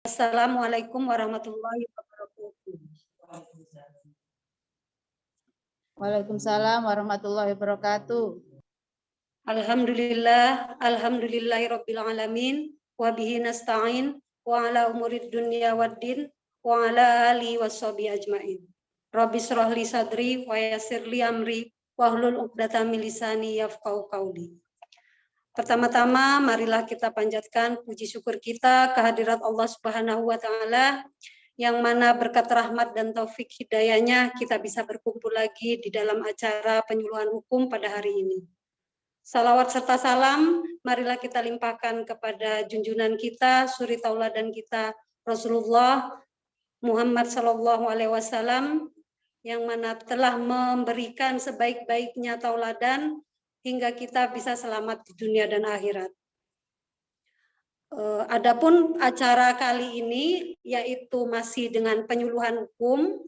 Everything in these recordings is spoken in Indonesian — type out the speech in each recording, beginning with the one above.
Assalamualaikum warahmatullahi wabarakatuh. Waalaikumsalam warahmatullahi wabarakatuh. Alhamdulillahirabbil alamin wa bihi nasta'in wa ala umurid dunya waddin wa ala alihi washabihi ajmain. Rabbi shrah li sadri wa yassir li amri wahlul 'uqdatam min lisani yafqahu qauli. Pertama-tama marilah kita panjatkan puji syukur kita kehadirat Allah Subhanahu wa taala yang mana berkat rahmat dan taufik hidayahnya kita bisa berkumpul lagi di dalam acara penyuluhan hukum pada hari ini. Salawat serta salam marilah kita limpahkan kepada junjungan kita, suri tauladan kita Rasulullah Muhammad sallallahu alaihi wasallam yang mana telah memberikan sebaik-baiknya tauladan hingga kita bisa selamat di dunia dan akhirat. Adapun acara kali ini yaitu masih dengan penyuluhan hukum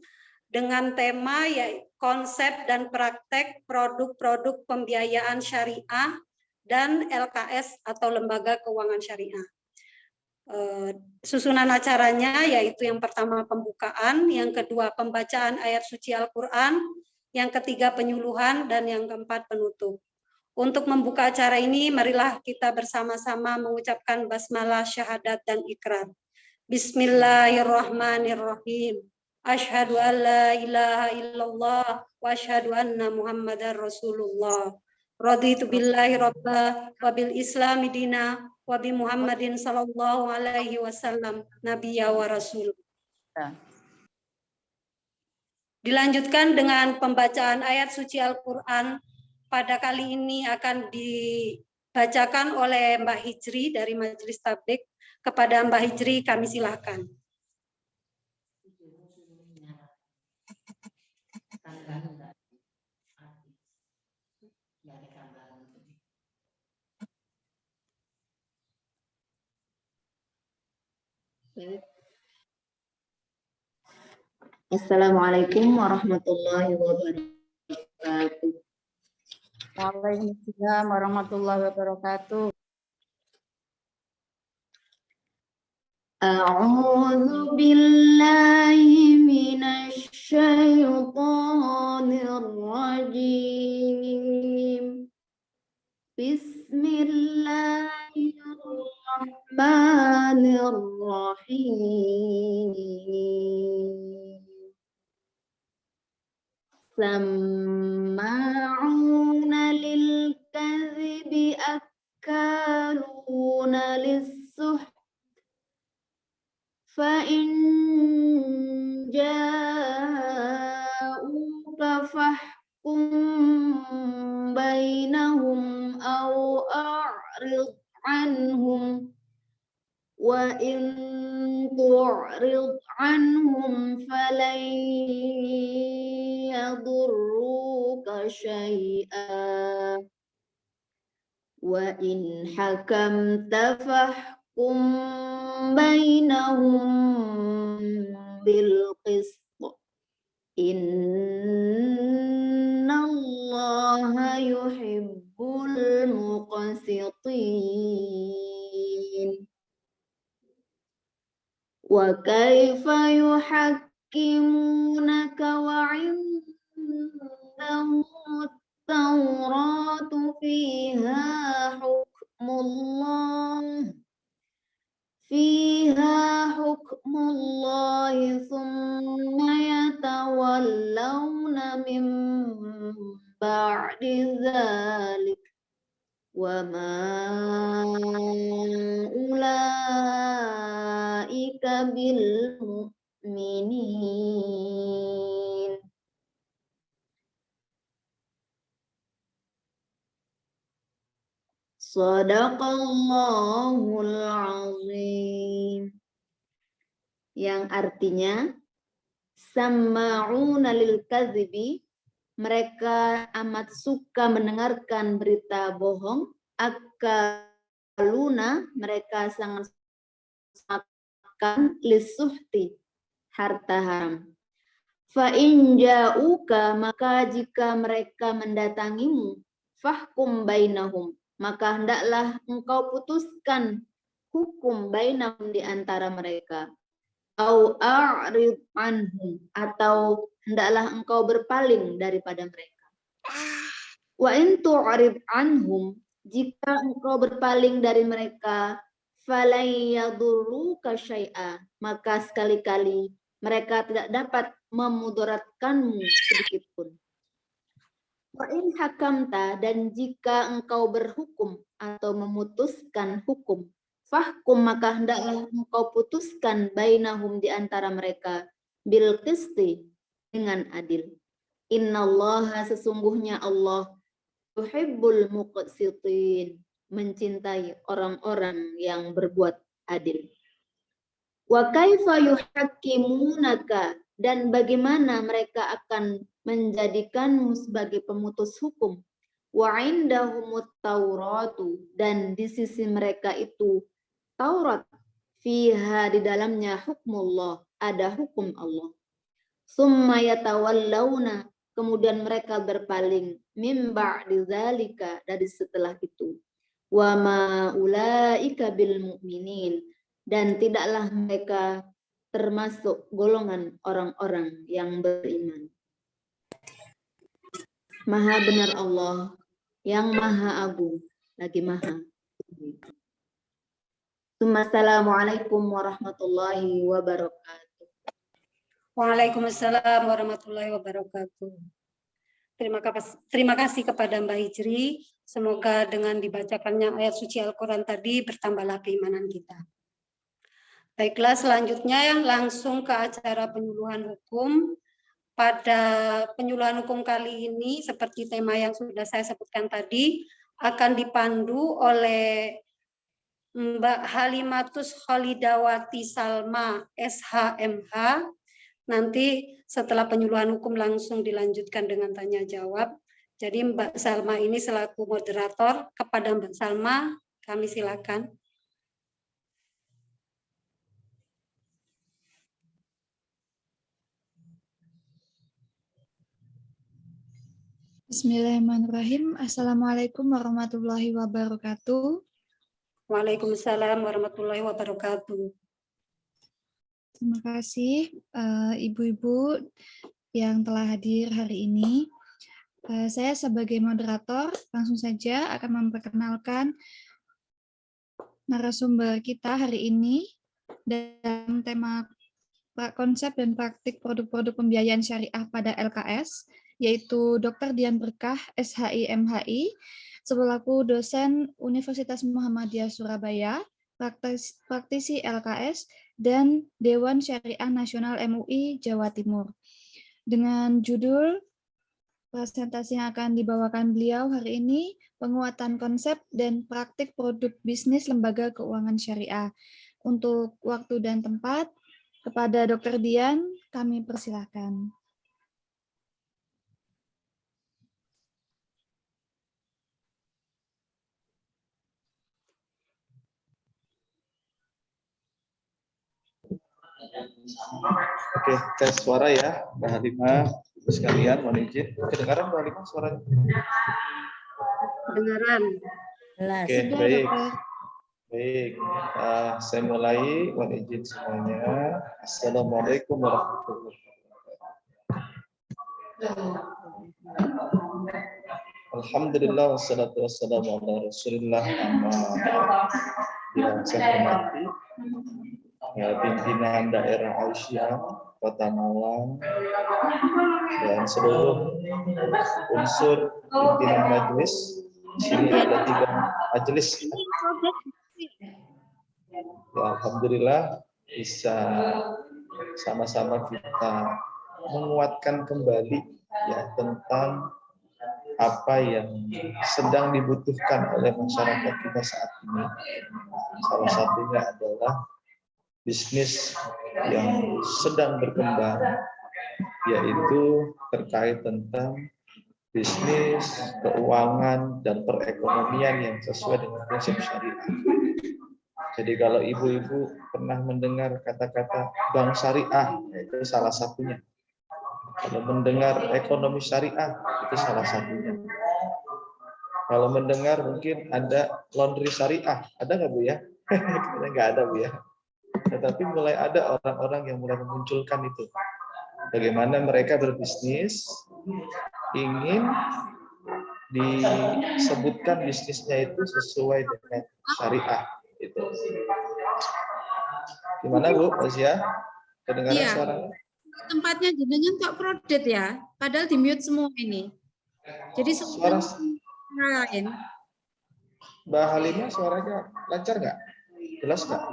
dengan tema yaitu konsep dan praktek produk-produk pembiayaan syariah dan LKS atau lembaga keuangan syariah. Susunan acaranya yaitu yang pertama pembukaan, yang kedua pembacaan ayat suci Al-Quran, yang ketiga penyuluhan, dan yang keempat penutup. Untuk membuka acara ini, marilah kita bersama-sama mengucapkan basmalah, syahadat, dan ikrar. Bismillahirrahmanirrahim. Asyhadu an la ilaha illallah wa asyhadu anna Muhammadar Rasulullah. Raditu billahi rabba wa bil islami dina wa bi Muhammadin sallallahu alaihi wasallam nabiyya wa rasul. Dilanjutkan dengan pembacaan ayat suci Al-Quran. Pada kali ini akan dibacakan oleh Mbak Hijri dari Majelis Tabligh. Kepada Mbak Hijri kami silakan. Assalamualaikum warahmatullahi wabarakatuh. Waalaikumsalam warahmatullahi wabarakatuh. A'udzu billahi minasy syaithanir rajim. Bismillahirrahmanirrahim. Samma'una lil kadhibi akaluna lis-suht fa in ja'uka fahkum bainahum aw a'rid anhum wa in tu'rid anhum falan yadurruka syai'a wa in hakamta fahkum bainahum bil qist innallaha yuhibbul muqsitin. Wa kaifa yuhakkimunaka wa 'indahum at-tauratu fiha hukmullah thumma yatawallawna min ba'di dzalik wa ma ulaika bil mu'minin. Shadaqallahul azim. Yang artinya samma'una lil kadhibi, mereka amat suka mendengarkan berita bohong. Akaluna, mereka sangat makan lisuhti, harta haram. Fa in ja'uka, maka jika mereka mendatangimu, fahkum bainahum, maka hendaklah engkau putuskan hukum bainahum di antara mereka. Au a'rid anhum, atau hendaklah engkau berpaling daripada mereka. Wa in tu'rid anhum, jika engkau berpaling dari mereka, falan yadurruka syai'a, maka sekali-kali mereka tidak dapat memudaratkanmu sedikit pun. Wa in hakamta, dan jika engkau berhukum atau memutuskan hukum, fahkum, maka hendaklah engkau putuskan bainahum di antara mereka bil qisti, dengan adil. Innallaha, sesungguhnya Allah, yuhibbul muqsitin, mencintai orang-orang yang berbuat adil. Wa kaifa yuhakkimunaka, dan bagaimana mereka akan menjadikanmu sebagai pemutus hukum. Wa indahumut tauratu, dan di sisi mereka itu Taurat, fiha, di dalamnya hukmullah, ada hukum Allah. Summa yatawallawna, kemudian mereka berpaling, mim ba'di dzalika, dari setelah itu. Wa ma ulaika bil mu'minin, dan tidaklah mereka termasuk golongan orang-orang yang beriman. Maha benar Allah, yang maha agung, lagi maha. Assalamualaikum warahmatullahi wabarakatuh. Waalaikumsalam warahmatullahi wabarakatuh. Terima kasih kepada Mbak Hijri. Semoga dengan dibacakannya ayat suci Al-Quran tadi bertambahlah keimanan kita. Baiklah, selanjutnya langsung ke acara penyuluhan hukum. Pada penyuluhan hukum kali ini, seperti tema yang sudah saya sebutkan tadi, akan dipandu oleh Mbak Halimatus Khalidawati Salma, SHMH. Nanti setelah penyuluhan hukum langsung dilanjutkan dengan tanya jawab. Jadi Mbak Salma ini selaku moderator, kepada Mbak Salma kami silakan. Bismillahirrahmanirrahim. Assalamualaikum warahmatullahi wabarakatuh. Waalaikumsalam warahmatullahi wabarakatuh. Terima kasih ibu-ibu yang telah hadir hari ini. Saya sebagai moderator langsung saja akan memperkenalkan narasumber kita hari ini dalam tema konsep dan praktik produk-produk pembiayaan syariah pada LKS, yaitu Dr. Dian Berkah, SHI MHI, selaku dosen Universitas Muhammadiyah Surabaya, praktisi LKS, dan Dewan Syariah Nasional MUI Jawa Timur. Dengan judul presentasi yang akan dibawakan beliau hari ini, penguatan konsep dan praktik produk bisnis lembaga keuangan syariah. Untuk waktu dan tempat, kepada Dr. Dian, kami persilahkan. Oke, tes suara ya, Mbak Halimah, sekalian, mohon izin. Kedengaran Mbak Halimah suaranya? Kedengaran. Oke, baik. Baik, saya mulai, mohon izin semuanya. Assalamualaikum warahmatullahi wabarakatuh. Alhamdulillah, wassalatu wassalamu ala rasulillah, amma yang saya hormati pimpinan daerah Aisyah, Kota Malang, dan seluruh unsur pimpinan majelis. Di sini ada 3 majelis. Ya, alhamdulillah bisa sama-sama kita menguatkan kembali ya tentang apa yang sedang dibutuhkan oleh masyarakat kita saat ini. Salah satunya adalah bisnis yang sedang berkembang, yaitu terkait tentang bisnis, keuangan, dan perekonomian yang sesuai dengan prinsip syariah. Jadi kalau ibu-ibu pernah mendengar kata-kata bank syariah, itu salah satunya. Kalau mendengar ekonomi syariah, itu salah satunya. Kalau mendengar mungkin ada laundry syariah, ada nggak Bu ya? Karena nggak ada Bu ya. Tetapi mulai ada orang-orang yang mulai memunculkan itu. Bagaimana mereka berbisnis, ingin disebutkan bisnisnya itu sesuai dengan syariah. Gitu. Gimana Bu, Asia? Kedengaran Iya. suaranya? Tempatnya jenengan kok prodet ya, padahal di mute semua ini. Jadi Suara suara lain. Mbak Halimah suaranya lancar nggak? Jelas nggak?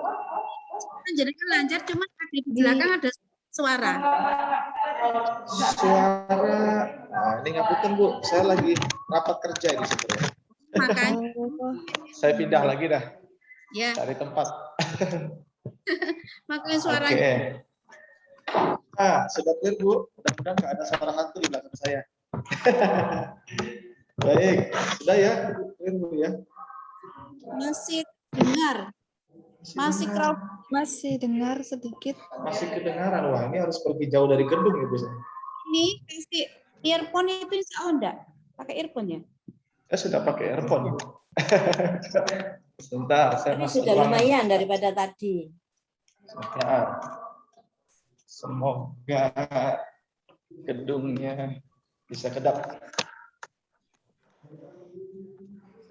Jenengan lancar, cuma ada di belakang ada suara. Suara, nah ini ngapunten Bu, saya lagi rapat kerja ini sebenarnya. Makanya Saya pindah lagi dah, ya, cari tempat. makanya suara. Oke. Nah, sudah clear Bu, mudah-mudahan nggak ada suara hantu di belakang saya. Baik, sudah ya, clear Bu ya. Masih dengar, masih crowd. Masih dengar sedikit. Masih kedengaran, wah ini harus pergi jauh dari gedung ya Bu. Ini kasih earphone itu insya Allah enggak? Pakai earphone ya? Saya sudah pakai earphone. Sebentar, saya Tapi masuk sudah ruangan. lumayan daripada tadi. Sebentar. Semoga gedungnya bisa kedap.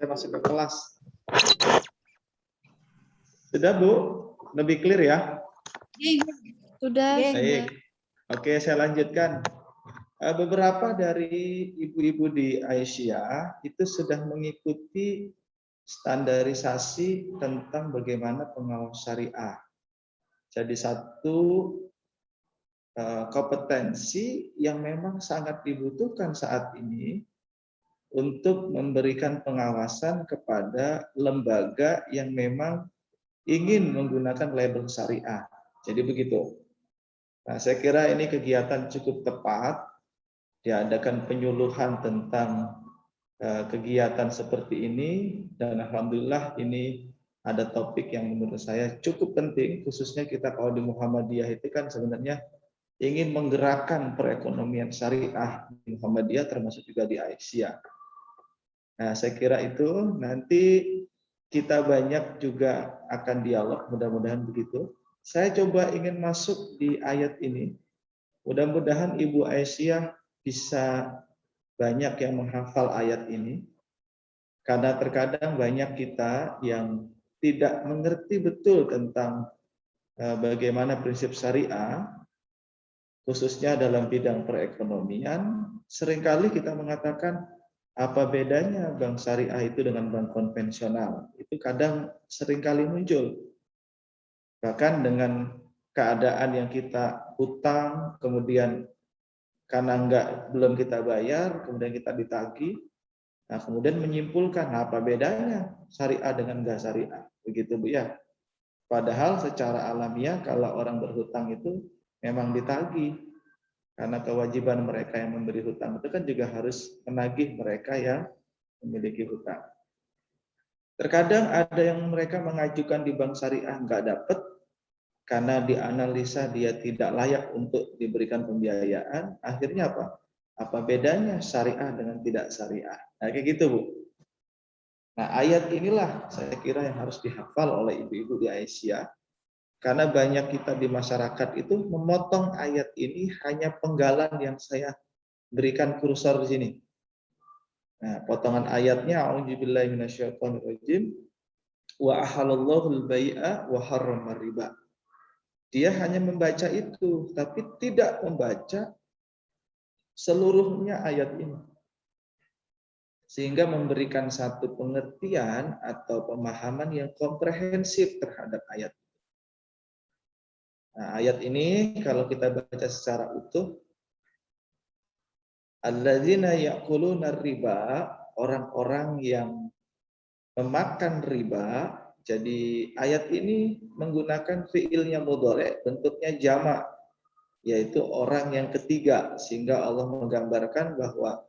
Saya masuk ke kelas. Sudah Bu? Lebih clear ya? Sudah. Baik. Oke, saya lanjutkan. Beberapa dari ibu-ibu di Asia itu sudah mengikuti standarisasi tentang bagaimana pengawas syariah. Jadi satu kompetensi yang memang sangat dibutuhkan saat ini untuk memberikan pengawasan kepada lembaga yang memang ingin menggunakan label syariah. Jadi begitu. Nah, saya kira ini kegiatan cukup tepat, diadakan penyuluhan tentang kegiatan seperti ini, dan alhamdulillah ini ada topik yang menurut saya cukup penting, khususnya kita kalau di Muhammadiyah itu kan sebenarnya ingin menggerakkan perekonomian syariah di Muhammadiyah termasuk juga di Aisyah. Nah, saya kira itu nanti kita banyak juga akan dialog, mudah-mudahan begitu. Saya coba ingin masuk di ayat ini. Mudah-mudahan Ibu Aisyah bisa banyak yang menghafal ayat ini. Karena terkadang banyak kita yang tidak mengerti betul tentang bagaimana prinsip syariah, khususnya dalam bidang perekonomian. Seringkali kita mengatakan, apa bedanya bank syariah itu dengan bank konvensional? Itu kadang seringkali muncul. Bahkan dengan keadaan yang kita hutang, kemudian karena belum kita bayar, kemudian kita ditagih, nah kemudian menyimpulkan apa bedanya syariah dengan enggak syariah, begitu Bu ya. Padahal secara alamiah kalau orang berhutang itu memang ditagih, karena kewajiban mereka yang memberi hutang itu kan juga harus menagih mereka yang memiliki hutang. Terkadang ada yang mereka mengajukan di bank syariah nggak dapat, karena dianalisa dia tidak layak untuk diberikan pembiayaan. Akhirnya apa? Apa bedanya syariah dengan tidak syariah? Nah, kayak gitu Bu. Nah, ayat inilah saya kira yang harus dihafal oleh ibu-ibu di Aisyah. Karena banyak kita di masyarakat itu memotong ayat ini hanya penggalan yang saya berikan kursor di sini. Nah, potongan ayatnya a'udzubillahi minasyaitonirrajim wa ahalallahu al-bai'a wa harrama riba. Dia hanya membaca itu tapi tidak membaca seluruhnya ayat ini. Sehingga memberikan satu pengertian atau pemahaman yang komprehensif terhadap ayat. Nah, ayat ini kalau kita baca secara utuh, alladzina ya'kuluna riba, orang-orang yang memakan riba. Jadi ayat ini menggunakan fiilnya mudhari', bentuknya jamak, yaitu orang yang ketiga, sehingga Allah menggambarkan bahwa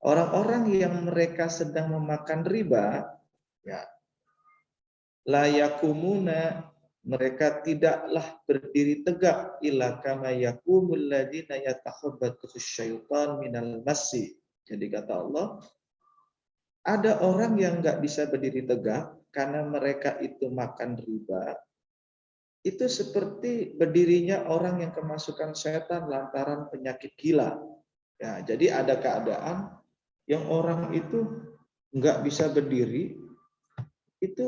orang-orang yang mereka sedang memakan riba, ya, la yakumuna, mereka tidaklah berdiri tegak illa kama yakumul ladzina yatakhabbathu syaitan minal masi. Jadi kata Allah, ada orang yang nggak bisa berdiri tegak karena mereka itu makan riba, itu seperti berdirinya orang yang kemasukan setan lantaran penyakit gila. Ya, jadi ada keadaan yang orang itu nggak bisa berdiri, itu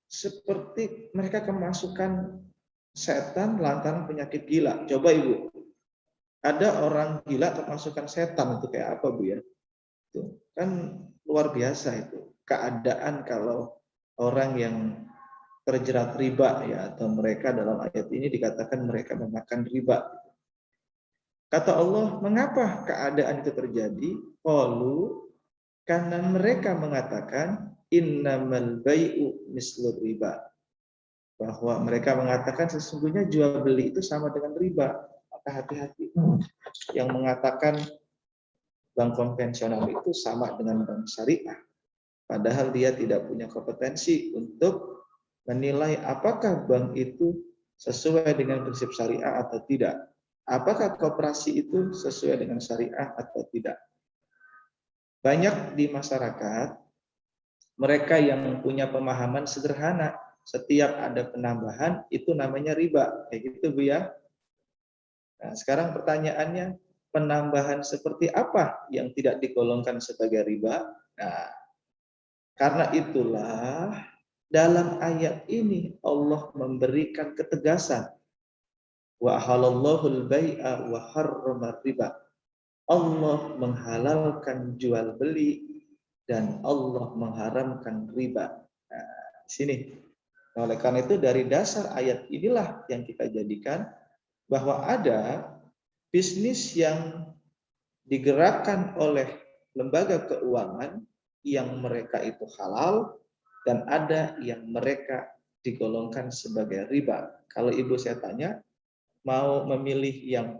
seperti mereka kemasukan setan lantaran penyakit gila. Coba Ibu, ada orang gila kemasukan setan itu kayak apa Bu ya? Itu kan luar biasa itu. Keadaan kalau orang yang terjerat riba ya, atau mereka dalam ayat ini dikatakan mereka memakan riba. Kata Allah, mengapa keadaan itu terjadi? Qalu, karena mereka mengatakan innamal bai'u mislur riba. Bahwa mereka mengatakan sesungguhnya jual beli itu sama dengan riba. Maka hati-hati. Yang mengatakan bank konvensional itu sama dengan bank syariah. Padahal dia tidak punya kompetensi untuk menilai apakah bank itu sesuai dengan prinsip syariah atau tidak. Apakah koperasi itu sesuai dengan syariah atau tidak. Banyak di masyarakat, mereka yang punya pemahaman sederhana, setiap ada penambahan itu namanya riba. Kayak gitu Bu ya. Nah, sekarang pertanyaannya, penambahan seperti apa yang tidak digolongkan sebagai riba? Nah, karena itulah dalam ayat ini Allah memberikan ketegasan. Wa halallahu al-bai'a wa harrama riba. Allah menghalalkan jual beli dan Allah mengharamkan riba. Nah, di sini. Oleh karena itu dari dasar ayat inilah yang kita jadikan bahwa ada bisnis yang digerakkan oleh lembaga keuangan yang mereka itu halal, dan ada yang mereka digolongkan sebagai riba. Kalau Ibu saya tanya, mau memilih yang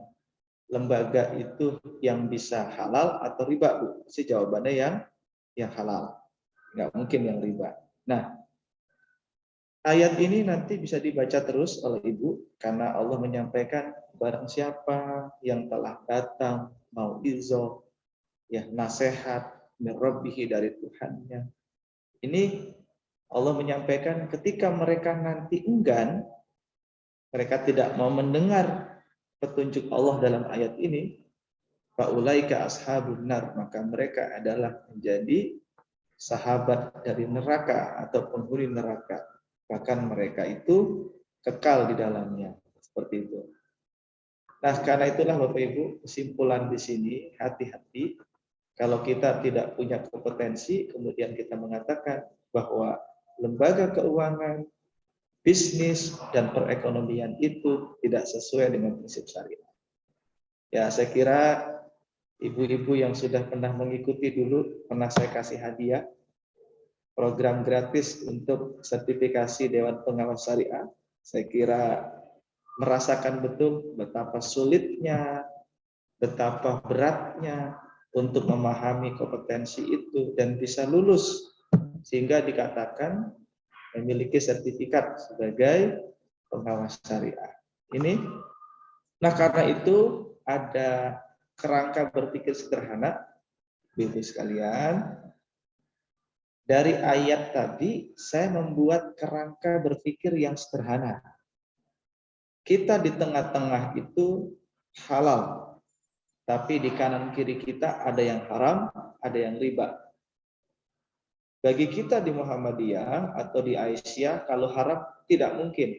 lembaga itu yang bisa halal atau riba, Bu? Si jawabannya yang halal. Nggak mungkin yang riba. Nah, ayat ini nanti bisa dibaca terus oleh Ibu, karena Allah menyampaikan barang siapa yang telah datang mau izo, ya nasihat min rabbihi dari Tuhannya. Ini Allah menyampaikan ketika mereka nanti enggan, mereka tidak mau mendengar petunjuk Allah dalam ayat ini, faulaika ashabun nar, maka mereka adalah menjadi sahabat dari neraka atau penghuni neraka. Bahkan mereka itu kekal di dalamnya. Seperti itu. Nah, karena itulah Bapak Ibu, kesimpulan di sini, hati-hati kalau kita tidak punya kompetensi, kemudian kita mengatakan bahwa lembaga keuangan, bisnis, dan perekonomian itu tidak sesuai dengan prinsip syariah. Ya, saya kira ibu-ibu yang sudah pernah mengikuti dulu, pernah saya kasih hadiah, program gratis untuk sertifikasi Dewan Pengawas Syariah. Saya kira merasakan betul betapa sulitnya, betapa beratnya untuk memahami kompetensi itu dan bisa lulus sehingga dikatakan memiliki sertifikat sebagai pengawas syariah. Ini, nah karena itu ada kerangka berpikir sederhana, Ibu sekalian. Dari ayat tadi saya membuat kerangka berpikir yang sederhana. Kita di tengah-tengah itu halal, tapi di kanan kiri kita ada yang haram, ada yang riba. Bagi kita di Muhammadiyah atau di Aisyah, kalau haram tidak mungkin.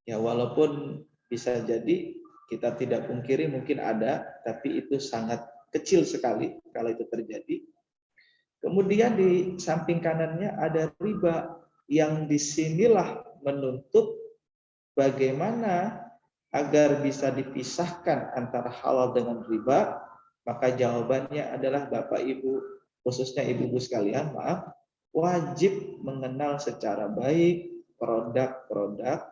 Ya walaupun bisa jadi kita tidak pungkiri mungkin ada, tapi itu sangat kecil sekali kalau itu terjadi. Kemudian di samping kanannya ada riba, yang disinilah menuntut bagaimana agar bisa dipisahkan antara halal dengan riba. Maka jawabannya adalah Bapak Ibu, khususnya ibu-ibu sekalian, maaf, wajib mengenal secara baik produk-produk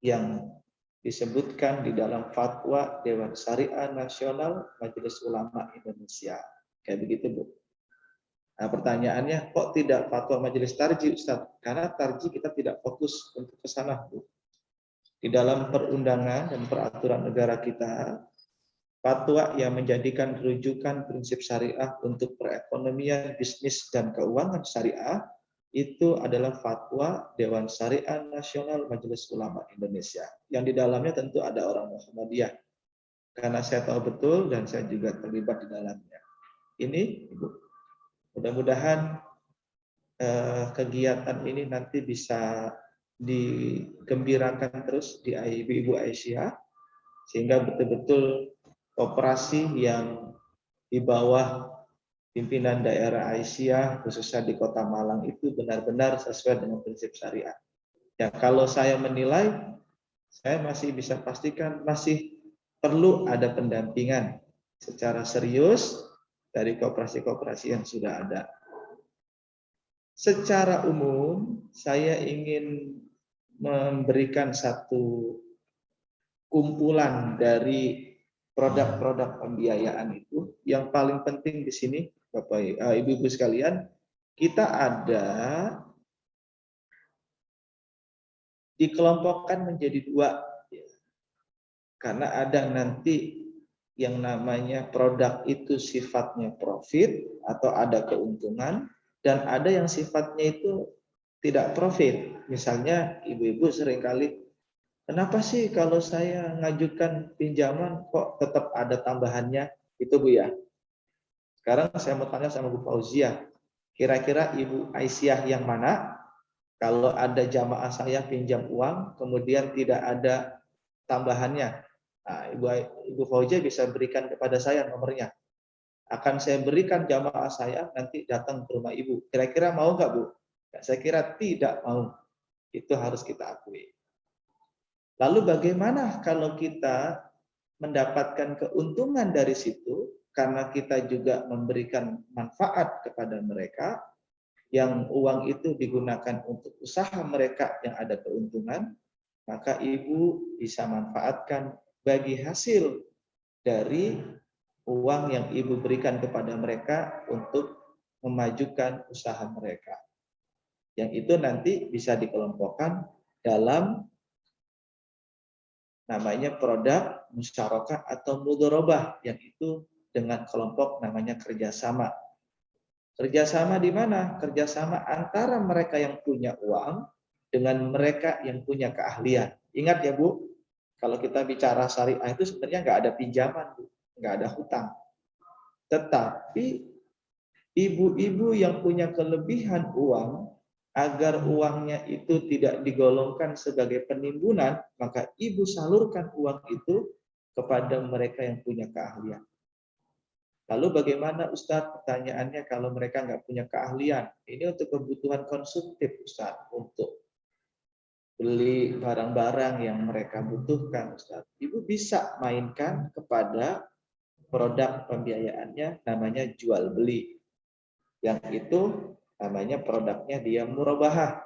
yang disebutkan di dalam fatwa Dewan Syariah Nasional Majelis Ulama Indonesia. Kayak begitu, Bu. Nah, pertanyaannya, kok tidak fatwa Majelis Tarji, Ustaz? Karena Tarji kita tidak fokus untuk ke sana, Bu. Di dalam perundangan dan peraturan negara kita, fatwa yang menjadikan rujukan prinsip syariah untuk perekonomian, bisnis, dan keuangan syariah itu adalah fatwa Dewan Syariah Nasional Majelis Ulama Indonesia. Yang di dalamnya tentu ada orang Muhammadiyah. Karena saya tahu betul dan saya juga terlibat di dalamnya. Ini, Ibu, mudah-mudahan kegiatan ini nanti bisa digembirakan terus di Ibu Aisyah, sehingga betul-betul operasi yang di bawah pimpinan daerah Aisyah, khususnya di Kota Malang itu benar-benar sesuai dengan prinsip syariah. Ya, kalau saya menilai, saya masih bisa pastikan masih perlu ada pendampingan secara serius dari koperasi-koperasi yang sudah ada. Secara umum, saya ingin memberikan satu kumpulan dari produk-produk pembiayaan itu. Yang paling penting di sini, Bapak Ibu-ibu sekalian, kita ada dikelompokkan menjadi dua, karena ada nanti yang namanya produk itu sifatnya profit atau ada keuntungan, dan ada yang sifatnya itu tidak profit. Misalnya ibu-ibu seringkali, kenapa sih kalau saya ngajukan pinjaman kok tetap ada tambahannya? Itu Bu ya. Sekarang saya mau tanya sama Bu Fauzia, kira-kira Ibu Aisyah yang mana? Kalau ada jamaah saya pinjam uang, kemudian tidak ada tambahannya. Nah, Ibu Fauzia bisa berikan kepada saya nomornya. Akan saya berikan jamaah saya nanti datang ke rumah Ibu. Kira-kira mau nggak Bu? Ya, saya kira tidak mau. Itu harus kita akui. Lalu bagaimana kalau kita mendapatkan keuntungan dari situ, karena kita juga memberikan manfaat kepada mereka, yang uang itu digunakan untuk usaha mereka yang ada keuntungan, maka Ibu bisa manfaatkan bagi hasil dari uang yang Ibu berikan kepada mereka untuk memajukan usaha mereka. Yang itu nanti bisa dikelompokkan dalam namanya produk musyarakah atau mudharabah, yang itu dengan kelompok namanya kerjasama. Kerjasama di mana? Kerjasama antara mereka yang punya uang dengan mereka yang punya keahlian. Ingat ya Bu, kalau kita bicara syariah itu sebenarnya nggak ada pinjaman, Bu, nggak ada hutang. Tetapi ibu-ibu yang punya kelebihan uang, agar uangnya itu tidak digolongkan sebagai penimbunan, maka ibu salurkan uang itu kepada mereka yang punya keahlian. Lalu bagaimana Ustadz? Pertanyaannya kalau mereka nggak punya keahlian, ini untuk kebutuhan konsumtif Ustadz, untuk beli barang-barang yang mereka butuhkan Ustadz. Ibu bisa mainkan kepada produk pembiayaannya namanya jual beli. Yang itu namanya produknya dia murabahah.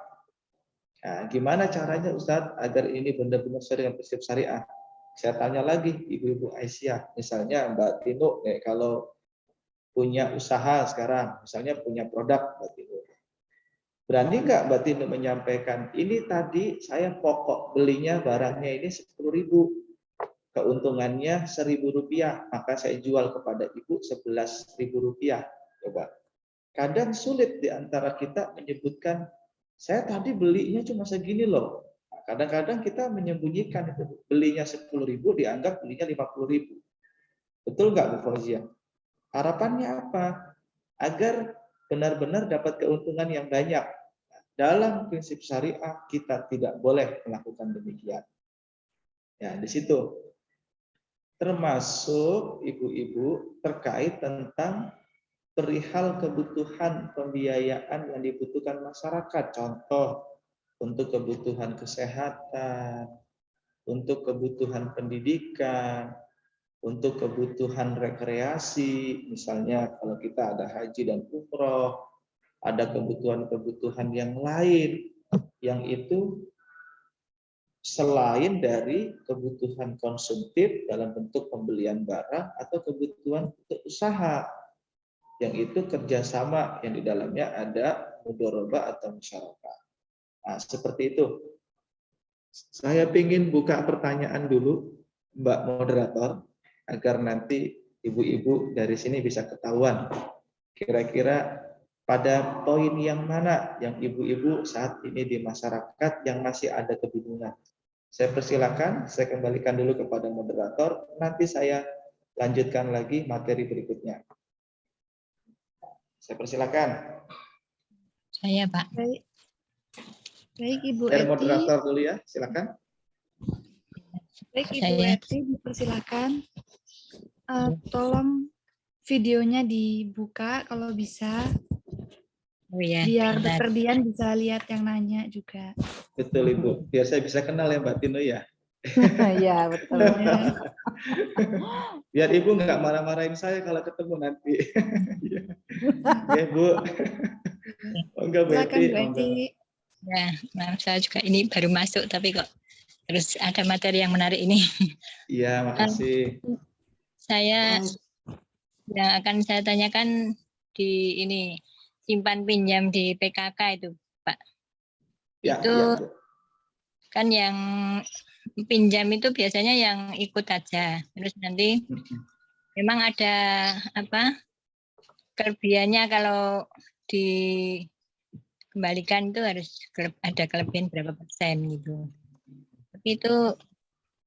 Nah, gimana caranya Ustadz agar ini benar-benar sesuai dengan prinsip syariah? Saya tanya lagi Ibu-ibu Aisyah, misalnya Mbak Tino, kalau punya usaha sekarang, misalnya punya produk Mbak Tino. Berani nggak Mbak Tino menyampaikan, ini tadi saya pokok belinya barangnya ini 10.000, keuntungannya Rp1.000, maka saya jual kepada Ibu Rp11.000. Coba. Kadang sulit di antara kita menyebutkan, saya tadi belinya cuma segini loh. Kadang-kadang kita menyembunyikan itu, belinya 10.000 dianggap belinya 50.000. Betul nggak Bu Fauzia? Harapannya apa? Agar benar-benar dapat keuntungan yang banyak. Dalam prinsip syariah kita tidak boleh melakukan demikian. Ya, di situ termasuk ibu-ibu terkait tentang perihal kebutuhan pembiayaan yang dibutuhkan masyarakat. Contoh, untuk kebutuhan kesehatan, untuk kebutuhan pendidikan, untuk kebutuhan rekreasi, misalnya kalau kita ada haji dan umroh, ada kebutuhan-kebutuhan yang lain, yang itu selain dari kebutuhan konsumtif dalam bentuk pembelian barang atau kebutuhan untuk usaha, yang itu kerjasama yang di dalamnya ada mudharabah atau musyarakah. Nah, seperti itu. Saya ingin buka pertanyaan dulu, Mbak Moderator. agar nanti ibu-ibu dari sini bisa ketahuan kira-kira pada poin yang mana yang ibu-ibu saat ini di masyarakat yang masih ada kebingungan. Saya persilakan, saya kembalikan dulu kepada moderator, nanti saya lanjutkan lagi materi berikutnya. Saya persilakan. Saya, Pak. Baik. Baik Ibu Dari Eti. moderator dulu ya, silakan. Baik Ibu Saya. Eti, dipersilakan. Tolong videonya dibuka kalau bisa, Oh ya, biar bentar. Dr. Dian bisa lihat yang nanya juga. Betul Ibu, biar saya bisa kenal ya Mbak Tino ya. Ya, betul. Ya. Biar Ibu nggak marah-marahin saya kalau ketemu nanti. Ya Bu. Enggak Bu Silakan Eti, Bu Eti. Ya, maaf saya juga ini baru masuk tapi kok terus ada materi yang menarik ini. Iya, makasih. Saya yang akan saya tanyakan di ini simpan pinjam di PKK itu, Pak. Ya, Itu ya, Bu. kan yang pinjam itu biasanya yang ikut aja. Terus nanti memang ada apa? Kelebihannya kalau dikembalikan itu harus ada kelebihan berapa persen gitu. Tapi itu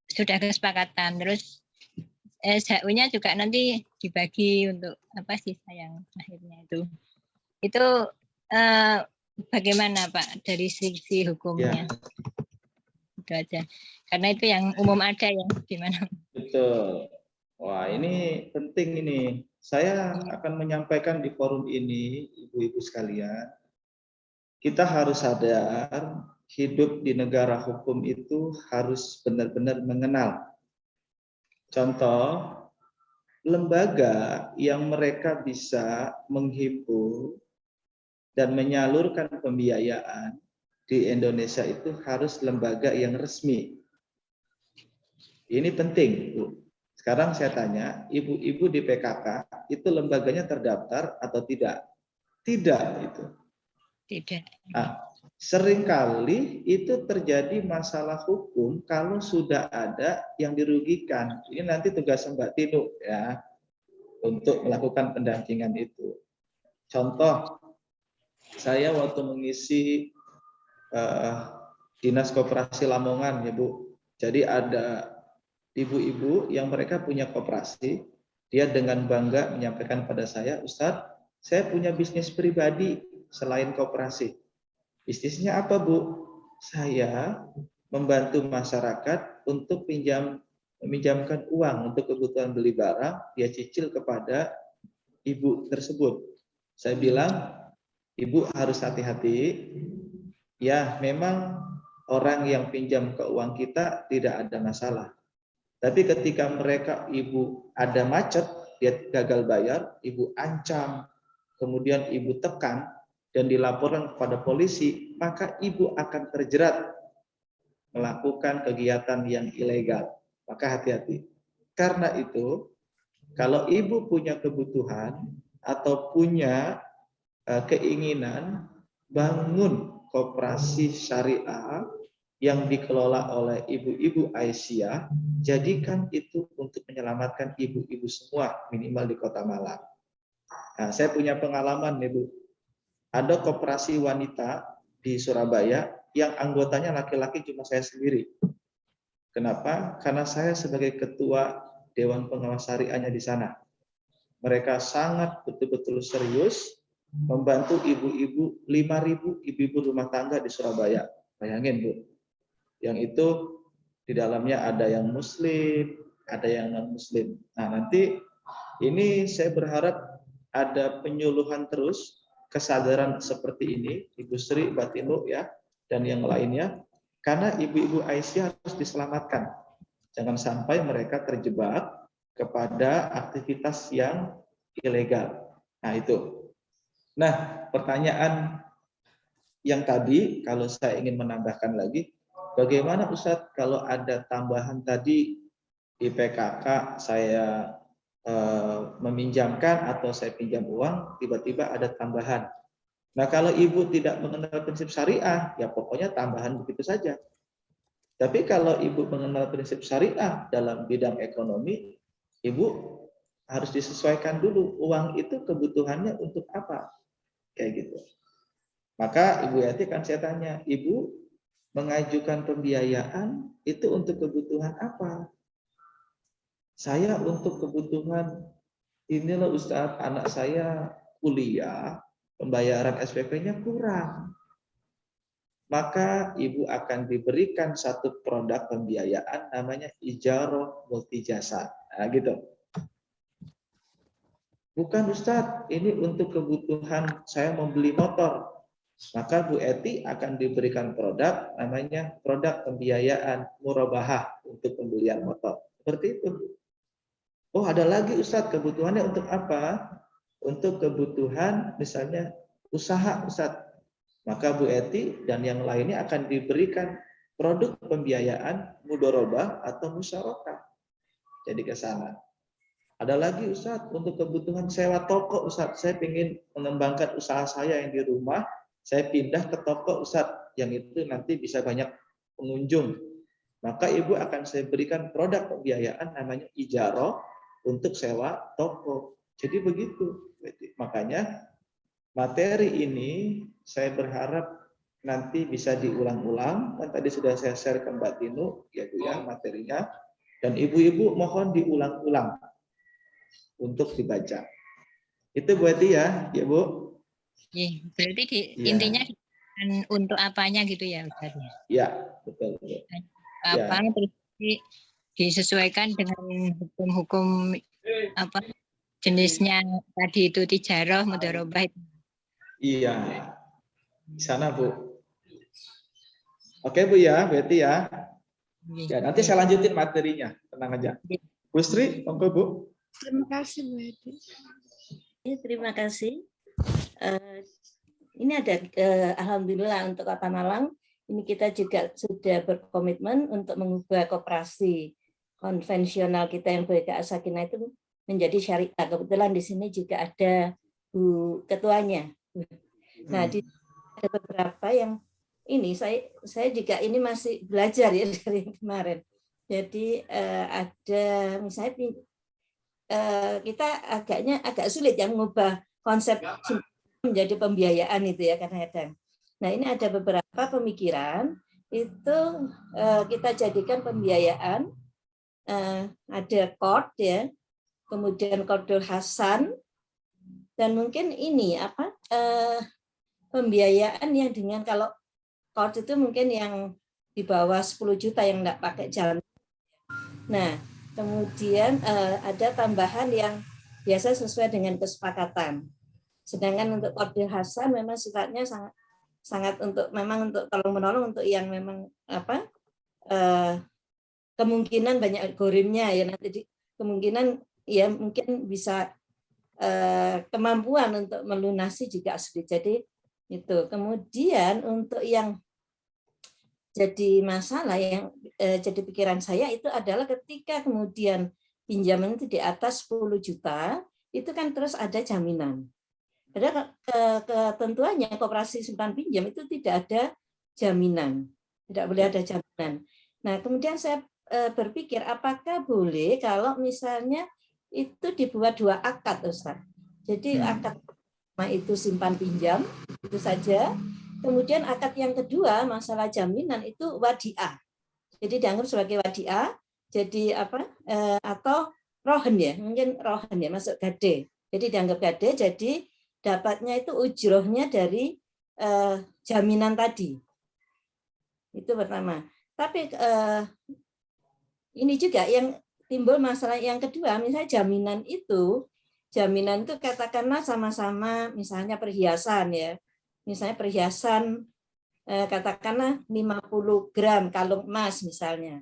sudah kesepakatan. Terus SHU-nya juga nanti dibagi untuk apa sisa yang akhirnya itu. Itu bagaimana Pak dari sisi hukumnya? Itu aja. Karena itu yang umum ada yang gimana? Betul. Wah, ini penting ini. Saya akan menyampaikan di forum ini, ibu-ibu sekalian, kita harus sadar hidup di negara hukum itu harus benar-benar mengenal. Contoh, lembaga yang mereka bisa menghimpun dan menyalurkan pembiayaan di Indonesia itu harus lembaga yang resmi. Ini penting, Bu. Sekarang saya tanya, ibu-ibu di PKK itu lembaganya terdaftar atau tidak? Tidak itu. Tidak. Nah, seringkali itu terjadi masalah hukum kalau sudah ada yang dirugikan. Ini nanti tugas Mbak Tino ya untuk melakukan pendampingan itu. Contoh, saya waktu mengisi Dinas Koperasi Lamongan ya Bu. Jadi ada ibu-ibu yang mereka punya koperasi, dia dengan bangga menyampaikan pada saya, Ustadz, saya punya bisnis pribadi selain koperasi. Bisnisnya apa Bu? Saya membantu masyarakat untuk meminjamkan uang untuk kebutuhan beli barang, dia cicil kepada ibu tersebut. Saya bilang, Ibu harus hati-hati, ya memang orang yang pinjam ke uang kita tidak ada masalah. Tapi ketika mereka ibu ada macet, dia gagal bayar, ibu ancam, kemudian ibu tekan dan dilaporkan kepada polisi, maka ibu akan terjerat melakukan kegiatan yang ilegal. Maka hati-hati. Karena itu, kalau ibu punya kebutuhan atau punya keinginan bangun koperasi syariah yang dikelola oleh ibu-ibu Aisyah, jadikan itu untuk menyelamatkan ibu-ibu semua, minimal di Kota Malang. Nah, saya punya pengalaman, Ibu. Ada koperasi wanita di Surabaya yang anggotanya laki-laki cuma saya sendiri. Kenapa? Karena saya sebagai ketua Dewan Pengawas Syariahnya di sana. Mereka sangat betul-betul serius membantu ibu-ibu, 5.000 ibu-ibu rumah tangga di Surabaya. Bayangin, Bu. Yang itu di dalamnya ada yang muslim, ada yang non-muslim. Nah, nanti ini saya berharap ada penyuluhan terus, kesadaran seperti ini, Ibu Sri, Mbak Tino ya, dan yang lainnya, karena ibu-ibu Aisyah harus diselamatkan. Jangan sampai mereka terjebak kepada aktivitas yang ilegal. Nah, itu. Nah, pertanyaan yang tadi, kalau saya ingin menambahkan lagi, bagaimana Ustadz kalau ada tambahan tadi di PKK saya meminjamkan atau saya pinjam uang, tiba-tiba ada tambahan. Nah, kalau ibu tidak mengenal prinsip syariah, ya pokoknya tambahan begitu saja. Tapi kalau ibu mengenal prinsip syariah dalam bidang ekonomi, Ibu harus disesuaikan dulu uang itu kebutuhannya untuk apa, kayak gitu. Maka Ibu Yati kan saya tanya, Ibu mengajukan pembiayaan itu untuk kebutuhan apa? Saya untuk kebutuhan inilah Ustadz, anak saya kuliah, pembayaran SPP-nya kurang. Maka Ibu akan diberikan satu produk pembiayaan namanya ijaroh multijasa. Nah, gitu. Bukan Ustadz, ini untuk kebutuhan saya membeli motor. Maka Bu Eti akan diberikan produk namanya produk pembiayaan murabahah untuk pembelian motor. Seperti itu. Oh, ada lagi Ustadz, kebutuhannya untuk apa? Untuk kebutuhan misalnya usaha Ustadz. Maka Bu Eti dan yang lainnya akan diberikan produk pembiayaan mudorobah atau musyarakah. Jadi ke sana. Ada lagi Ustadz, untuk kebutuhan sewa toko Ustadz, saya ingin mengembangkan usaha saya yang di rumah, saya pindah ke toko Ustadz, yang itu nanti bisa banyak pengunjung. Maka Ibu akan saya berikan produk pembiayaan namanya ijaroh untuk sewa toko. Jadi begitu. Makanya materi ini saya berharap nanti bisa diulang-ulang. Kan tadi sudah saya share ke Mbak Tinu, ya Bu ya, materinya. Dan ibu-ibu mohon diulang-ulang untuk dibaca. Itu Bu Eti ya, ya Bu? Berarti Ya. intinya untuk apanya gitu ya Ustaz? Ya, betul. Apa Ya. terus disesuaikan dengan hukum-hukum apa jenisnya tadi itu tijaroh, mudharabah. Iya. Di sana Bu. Oke Bu ya, Bu Eti ya. Ya, nanti saya lanjutin materinya, tenang aja. Bu Sri, monggo Bu. Terima kasih Bu Eti. Ya, terima kasih. Ini ada alhamdulillah untuk Kota Malang, ini kita juga sudah berkomitmen untuk mengubah koperasi konvensional kita yang BKA Sakinah itu menjadi syariah. Kebetulan di sini juga ada Bu Ketuanya. Nah, ada beberapa yang ini saya juga ini masih belajar ya dari kemarin. Jadi ada misalnya kita agak sulit ya mengubah konsep menjadi pembiayaan itu ya kadang-kadang. Nah, ini ada beberapa pemikiran itu kita jadikan pembiayaan ada qard ya, kemudian qardul hasan, dan mungkin ini apa pembiayaan yang dengan kalau qard itu mungkin yang di bawah 10 juta yang enggak pakai jalan. Nah, kemudian ada tambahan yang biasa sesuai dengan kesepakatan. Sedangkan untuk qardul hasan memang sifatnya sangat untuk memang untuk tolong-menolong untuk yang memang apa kemungkinan banyak gorimnya ya nanti kemungkinan ya mungkin bisa kemampuan untuk melunasi juga sulit. Jadi itu. Kemudian untuk yang jadi masalah yang jadi pikiran saya itu adalah ketika kemudian pinjaman itu di atas 10 juta itu kan terus ada jaminan. Ada ketentuannya koperasi simpan pinjam itu tidak ada jaminan, tidak boleh ada jaminan. Nah, kemudian saya berpikir apakah boleh kalau misalnya itu dibuat 2 akad, Ustaz. Jadi akad pertama itu simpan pinjam itu saja. Kemudian akad yang kedua masalah jaminan itu wadiah. Jadi dianggap sebagai wadiah. Jadi apa? Atau rohen ya, mungkin rohen ya masuk gade. Jadi dianggap gade. Jadi dapatnya itu ujrohnya dari jaminan tadi. Itu pertama. Tapi ini juga yang timbul masalah yang kedua, misalnya jaminan itu katakanlah sama-sama misalnya perhiasan ya. Misalnya perhiasan katakanlah 50 gram kalung emas misalnya.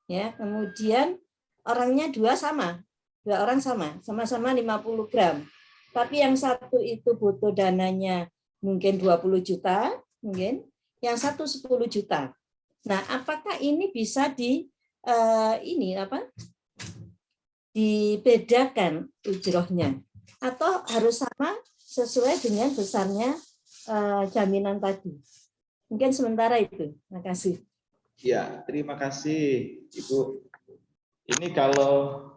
Ya, kemudian orangnya dua orang sama-sama 50 gram. Tapi yang satu itu butuh dananya mungkin 20 juta, mungkin yang satu 10 juta. Nah, apakah ini bisa dibedakan ujrohnya atau harus sama sesuai dengan besarnya jaminan tadi? Mungkin sementara itu. Terima kasih. Ya, terima kasih Ibu. Ini kalau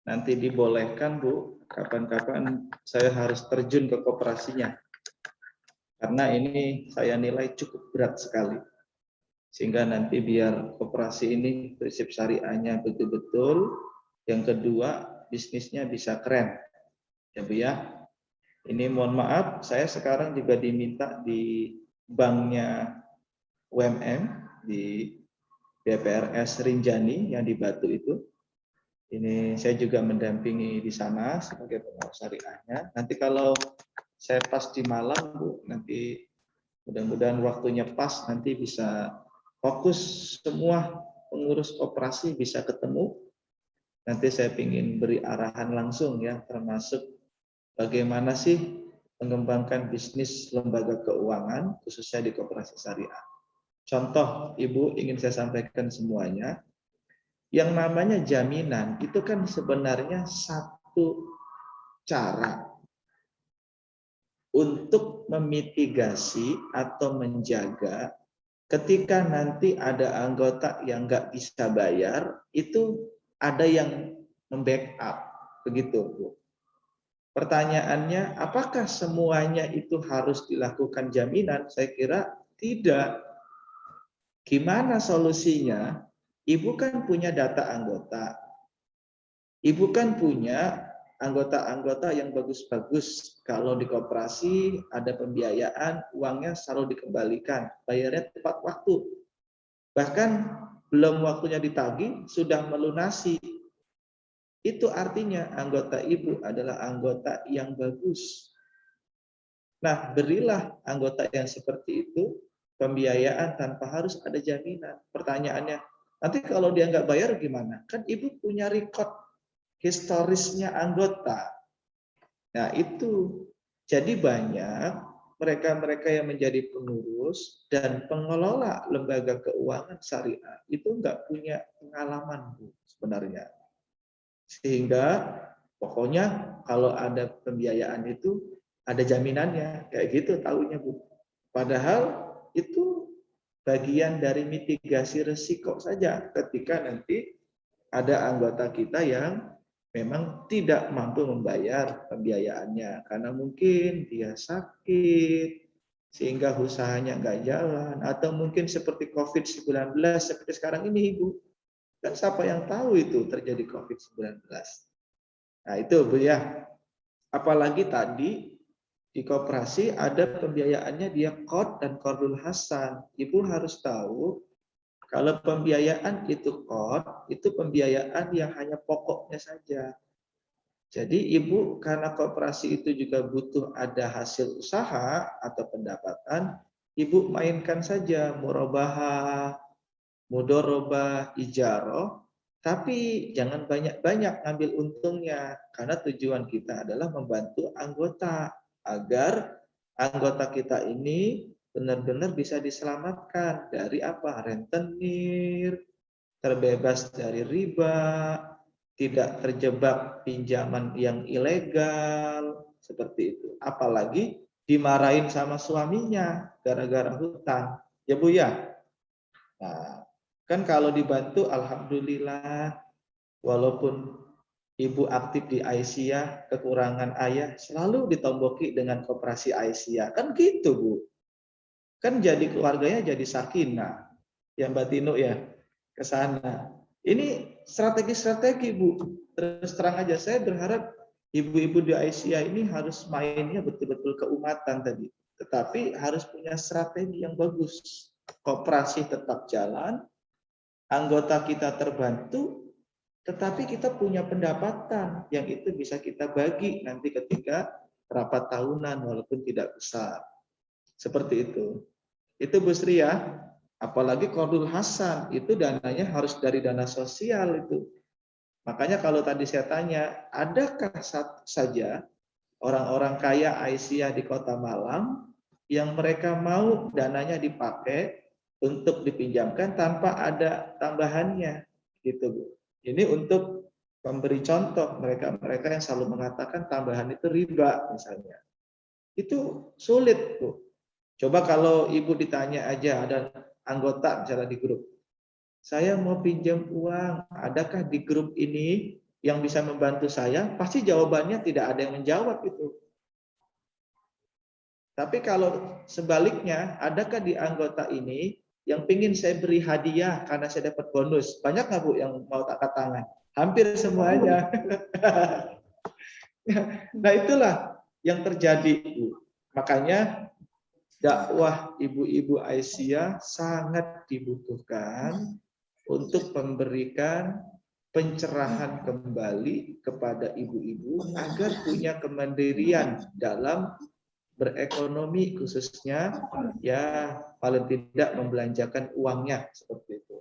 nanti dibolehkan Bu, kapan-kapan saya harus terjun ke koperasinya. Karena ini saya nilai cukup berat sekali. Sehingga nanti biar koperasi ini prinsip syariahnya betul-betul. Yang kedua, bisnisnya bisa keren. Ya Bu ya. Ini mohon maaf, saya sekarang juga diminta di banknya UMM di BPRS Rinjani yang di Batu itu. Ini saya juga mendampingi di sana sebagai pengawas syariahnya. Nanti kalau saya pas di Malang, Bu, nanti mudah-mudahan waktunya pas, nanti bisa fokus semua pengurus koperasi bisa ketemu. Nanti saya ingin beri arahan langsung ya, termasuk bagaimana sih mengembangkan bisnis lembaga keuangan, khususnya di koperasi syariah. Contoh, Ibu ingin saya sampaikan semuanya, yang namanya jaminan itu kan sebenarnya satu cara untuk memitigasi atau menjaga ketika nanti ada anggota yang nggak bisa bayar, itu ada yang membackup, begitu Bu. Pertanyaannya, apakah semuanya itu harus dilakukan jaminan? Saya kira tidak. Gimana solusinya? Ibu kan punya data anggota. Ibu kan punya anggota-anggota yang bagus-bagus. Kalau di koperasi ada pembiayaan, uangnya selalu dikembalikan, bayarnya tepat waktu. Bahkan belum waktunya ditagih, sudah melunasi. Itu artinya anggota ibu adalah anggota yang bagus. Nah, berilah anggota yang seperti itu pembiayaan tanpa harus ada jaminan. Pertanyaannya, nanti kalau dia nggak bayar gimana? Kan ibu punya record historisnya anggota. Nah, itu. Jadi banyak mereka-mereka yang menjadi pengurus dan pengelola lembaga keuangan syariah itu nggak punya pengalaman, Bu, sebenarnya. Sehingga pokoknya kalau ada pembiayaan itu ada jaminannya, kayak gitu tahunya Bu. Padahal itu bagian dari mitigasi risiko saja ketika nanti ada anggota kita yang memang tidak mampu membayar pembiayaannya karena mungkin dia sakit sehingga usahanya nggak jalan, atau mungkin seperti COVID-19 seperti sekarang ini Ibu. Kan siapa yang tahu itu terjadi COVID-19. Nah itu Bu ya. Apalagi tadi di koperasi ada pembiayaannya dia qard dan qardul hasan. Ibu harus tahu kalau pembiayaan itu qard, itu pembiayaan yang hanya pokoknya saja. Jadi Ibu karena koperasi itu juga butuh ada hasil usaha atau pendapatan, Ibu mainkan saja murabahah, mudorobah, ijaroh, tapi jangan banyak-banyak ngambil untungnya, karena tujuan kita adalah membantu anggota, agar anggota kita ini benar-benar bisa diselamatkan dari apa? Rentenir, terbebas dari riba, tidak terjebak pinjaman yang ilegal, seperti itu. Apalagi dimarahin sama suaminya gara-gara hutang. Ya Bu ya? Nah, kan kalau dibantu alhamdulillah, walaupun ibu aktif di Aisyah, kekurangan ayah selalu ditomboki dengan koperasi Aisyah. Kan gitu Bu. Kan jadi keluarganya jadi sakinah. Ya Mbak Tino ya, ke sana. Ini strategi-strategi Bu. Terus terang aja saya berharap ibu-ibu di Aisyah ini harus mainnya betul-betul keumatan tadi. Tetapi harus punya strategi yang bagus. Koperasi tetap jalan, anggota kita terbantu, tetapi kita punya pendapatan yang itu bisa kita bagi nanti ketika rapat tahunan walaupun tidak besar. Seperti itu. Itu Bu Sri ya. Apalagi qardul hasan, itu dananya harus dari dana sosial itu. Makanya kalau tadi saya tanya, adakah saja orang-orang kaya Aisyah di Kota Malang yang mereka mau dananya dipakai untuk dipinjamkan tanpa ada tambahannya, gitu Bu. Ini untuk memberi contoh mereka-mereka yang selalu mengatakan tambahan itu riba misalnya. Itu sulit Bu. Coba kalau Ibu ditanya aja, ada anggota misalnya di grup, saya mau pinjam uang, adakah di grup ini yang bisa membantu saya, pasti jawabannya tidak ada yang menjawab itu. Tapi kalau sebaliknya, adakah di anggota ini yang pingin saya beri hadiah karena saya dapat bonus? Banyak nggak Bu yang mau angkat tangan? Hampir semuanya. Nah itulah yang terjadi Bu. Makanya dakwah ibu-ibu Aisyah sangat dibutuhkan untuk memberikan pencerahan kembali kepada ibu-ibu agar punya kemandirian dalam berekonomi, khususnya ya paling tidak membelanjakan uangnya seperti itu.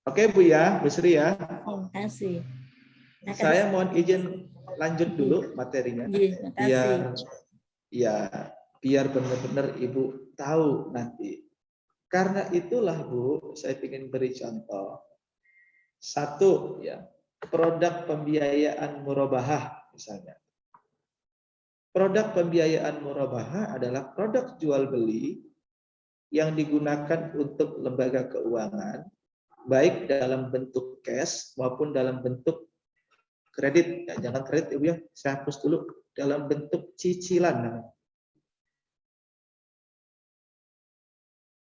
Oke Bu ya, Bu Sri ya. Terima kasih. Saya mohon izin lanjut dulu materinya. Terima kasih. Biar benar-benar Ibu tahu nanti. Karena itulah Bu, saya ingin beri contoh. Satu ya, produk pembiayaan murabahah misalnya. Produk pembiayaan murabahah adalah produk jual beli yang digunakan untuk lembaga keuangan, baik dalam bentuk cash maupun dalam bentuk kredit. Ya, jangan kredit Ibu ya, saya hapus dulu. Dalam bentuk cicilan namanya.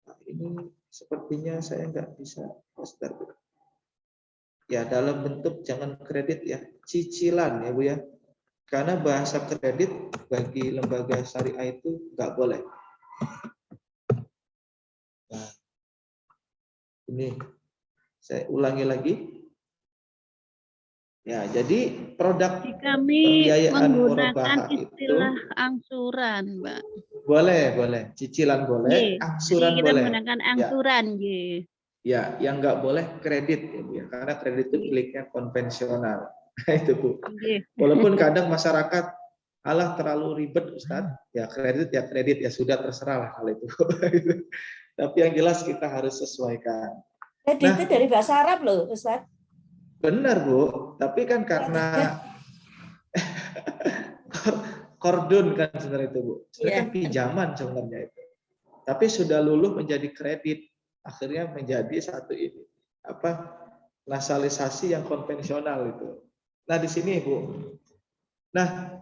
Nah, ini sepertinya saya nggak bisa poster. Ya, dalam bentuk jangan kredit ya, cicilan ya Bu ya. Karena bahasa kredit bagi lembaga syariah itu nggak boleh. Nah, ini saya ulangi lagi. Ya, jadi produk Kami pembiayaan menggunakan murabahah istilah itu angsuran, Mbak. boleh, cicilan boleh, angsuran Jadi kita boleh. menggunakan Ya. angsuran, Ya, yang nggak boleh kredit ya Bu ya, karena kredit itu miliknya konvensional. Itu Bu. Walaupun kadang masyarakat alah terlalu ribet Ustaz, ya kredit ya sudah terserah lah hal itu. Tapi yang jelas kita harus sesuaikan. Kredit itu dari bahasa Arab loh, Ustaz. Benar Bu, tapi kan karena kordon kan sebenarnya itu Bu. Sebenarnya kan pinjaman sebenarnya itu. Tapi sudah luluh menjadi kredit, akhirnya menjadi satu ini nasalisasi yang konvensional itu. Nah di sini Bu. Nah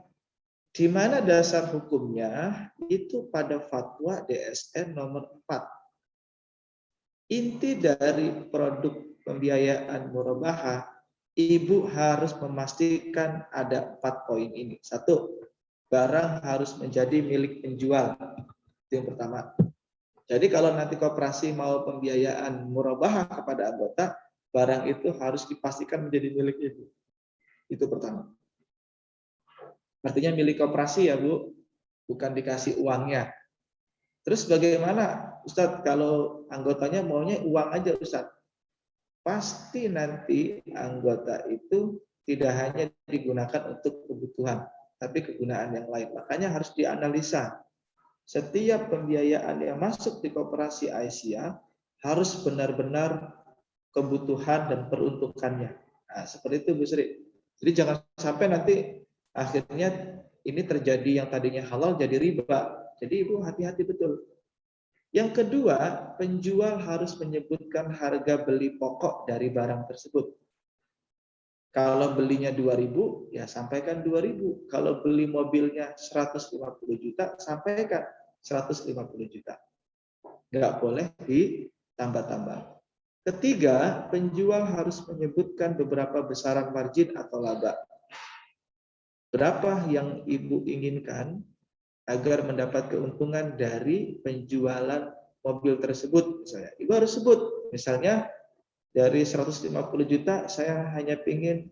di mana dasar hukumnya itu pada fatwa DSN nomor 4. Inti dari produk pembiayaan murabahah, Ibu harus memastikan ada 4 poin ini. 1, barang harus menjadi milik penjual. Itu yang pertama. Jadi kalau nanti koperasi mau pembiayaan murabahah kepada anggota, barang itu harus dipastikan menjadi milik Ibu. Itu pertama. Artinya milik koperasi ya Bu, bukan dikasih uangnya. Terus bagaimana Ustadz kalau anggotanya maunya uang aja Ustadz? Pasti nanti anggota itu tidak hanya digunakan untuk kebutuhan, tapi kegunaan yang lain. Makanya harus dianalisa. Setiap pembiayaan yang masuk di koperasi Aisyah harus benar-benar kebutuhan dan peruntukannya. Nah, seperti itu Bu Sri. Jadi jangan sampai nanti akhirnya ini terjadi yang tadinya halal jadi riba. Jadi Ibu hati-hati betul. Yang kedua, penjual harus menyebutkan harga beli pokok dari barang tersebut. Kalau belinya 2.000, ya sampaikan 2.000. Kalau beli mobilnya 150 juta, sampaikan 150 juta. Nggak boleh ditambah-tambah. Ketiga, penjual harus menyebutkan beberapa besaran margin atau laba. Berapa yang Ibu inginkan agar mendapat keuntungan dari penjualan mobil tersebut. Misalnya, Ibu harus sebut, misalnya dari 150 juta saya hanya ingin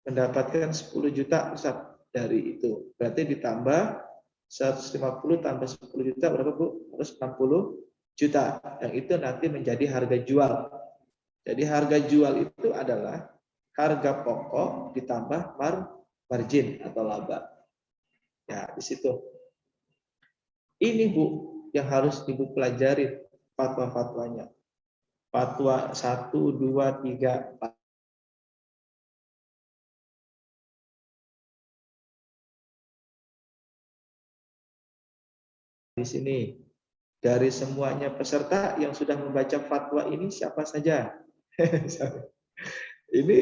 mendapatkan 10 juta Ustaz dari itu. Berarti ditambah 150 tambah 10 juta berapa Bu? 160 juta. Yang itu nanti menjadi harga jual. Jadi harga jual itu adalah harga pokok ditambah margin atau laba. Ya, di situ. Ini Bu yang harus Ibu pelajari fatwa-fatwanya. Fatwa 1, 2, 3, 4. Di sini dari semuanya peserta yang sudah membaca fatwa ini siapa saja? Ini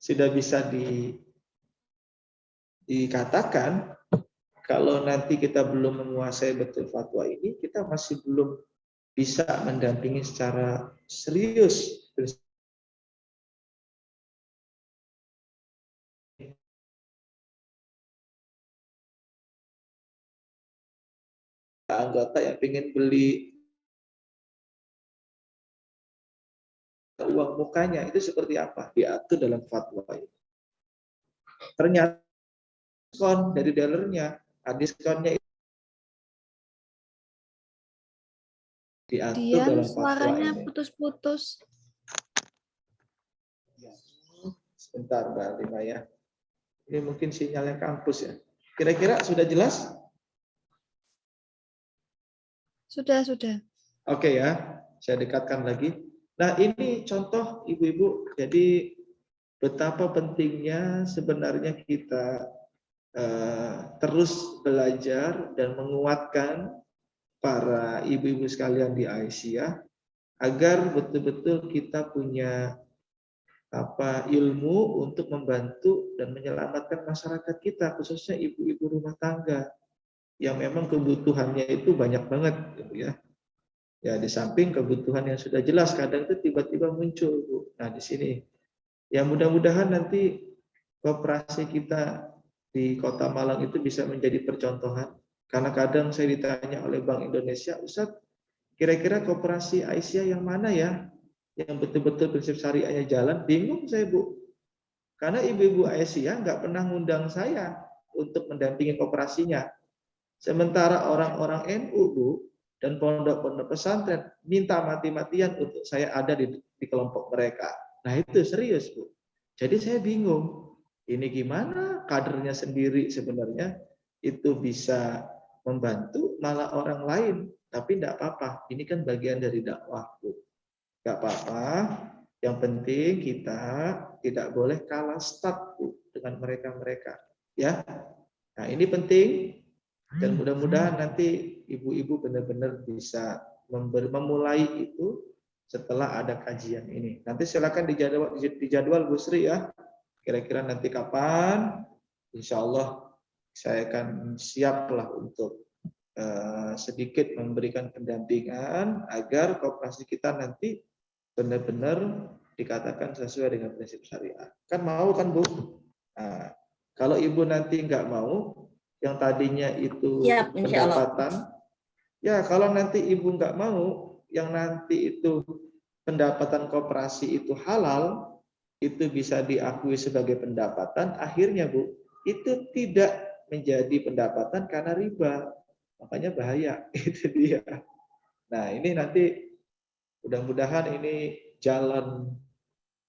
sudah bisa dikatakan kalau nanti kita belum menguasai betul fatwa ini, kita masih belum bisa mendampingi secara serius anggota yang ingin beli uang mukanya itu seperti apa, diatur dalam fatwa ini. Ternyata diskon dari dealernya, diskonnya itu diatur Dian, dalam fatwa suaranya ini. putus-putus. Sebentar Mbak Lima ya. Ini mungkin sinyalnya kampus ya. Kira-kira sudah jelas? Sudah. Oke ya, saya dekatkan lagi. Nah ini contoh ibu-ibu, jadi betapa pentingnya sebenarnya kita terus belajar dan menguatkan para ibu-ibu sekalian di Aisyah agar betul-betul kita punya ilmu untuk membantu dan menyelamatkan masyarakat kita, khususnya ibu-ibu rumah tangga yang memang kebutuhannya itu banyak banget, gitu ya. Ya di samping kebutuhan yang sudah jelas, kadang itu tiba-tiba muncul, Bu. Nah di sini, ya mudah-mudahan nanti koperasi kita di Kota Malang itu bisa menjadi percontohan. Karena kadang saya ditanya oleh Bank Indonesia, Ustadz, kira-kira koperasi Aisyah yang mana ya, yang betul-betul prinsip syariahnya jalan? Bingung saya, Bu. Karena ibu-ibu Aisyah nggak pernah ngundang saya untuk mendampingi koperasinya. Sementara orang-orang NU, Bu, dan pondok-pondok pesantren minta mati-matian untuk saya ada di kelompok mereka. Nah itu serius, Bu. Jadi saya bingung. Ini gimana kadernya sendiri sebenarnya itu bisa membantu malah orang lain. Tapi tidak apa-apa. Ini kan bagian dari dakwah, Bu. Tidak apa-apa. Yang penting kita tidak boleh kalah start, Bu, dengan mereka-mereka. Ya. Nah ini penting. Dan mudah-mudahan nanti ibu-ibu benar-benar bisa memulai itu setelah ada kajian ini. Nanti silakan dijadwal Bu Sri ya. Kira-kira nanti kapan? Insya Allah saya akan siaplah untuk sedikit memberikan pendampingan agar koperasi kita nanti benar-benar dikatakan sesuai dengan prinsip syariah. Kan mau kan Bu? Nah, kalau ibu nanti nggak mau, yang tadinya itu Siap, insya Allah. pendapatan, ya kalau nanti ibu nggak mau, yang nanti itu pendapatan koperasi itu halal, itu bisa diakui sebagai pendapatan, akhirnya Bu, itu tidak menjadi pendapatan karena riba, makanya bahaya. Itu dia. Nah ini nanti mudah-mudahan ini jalan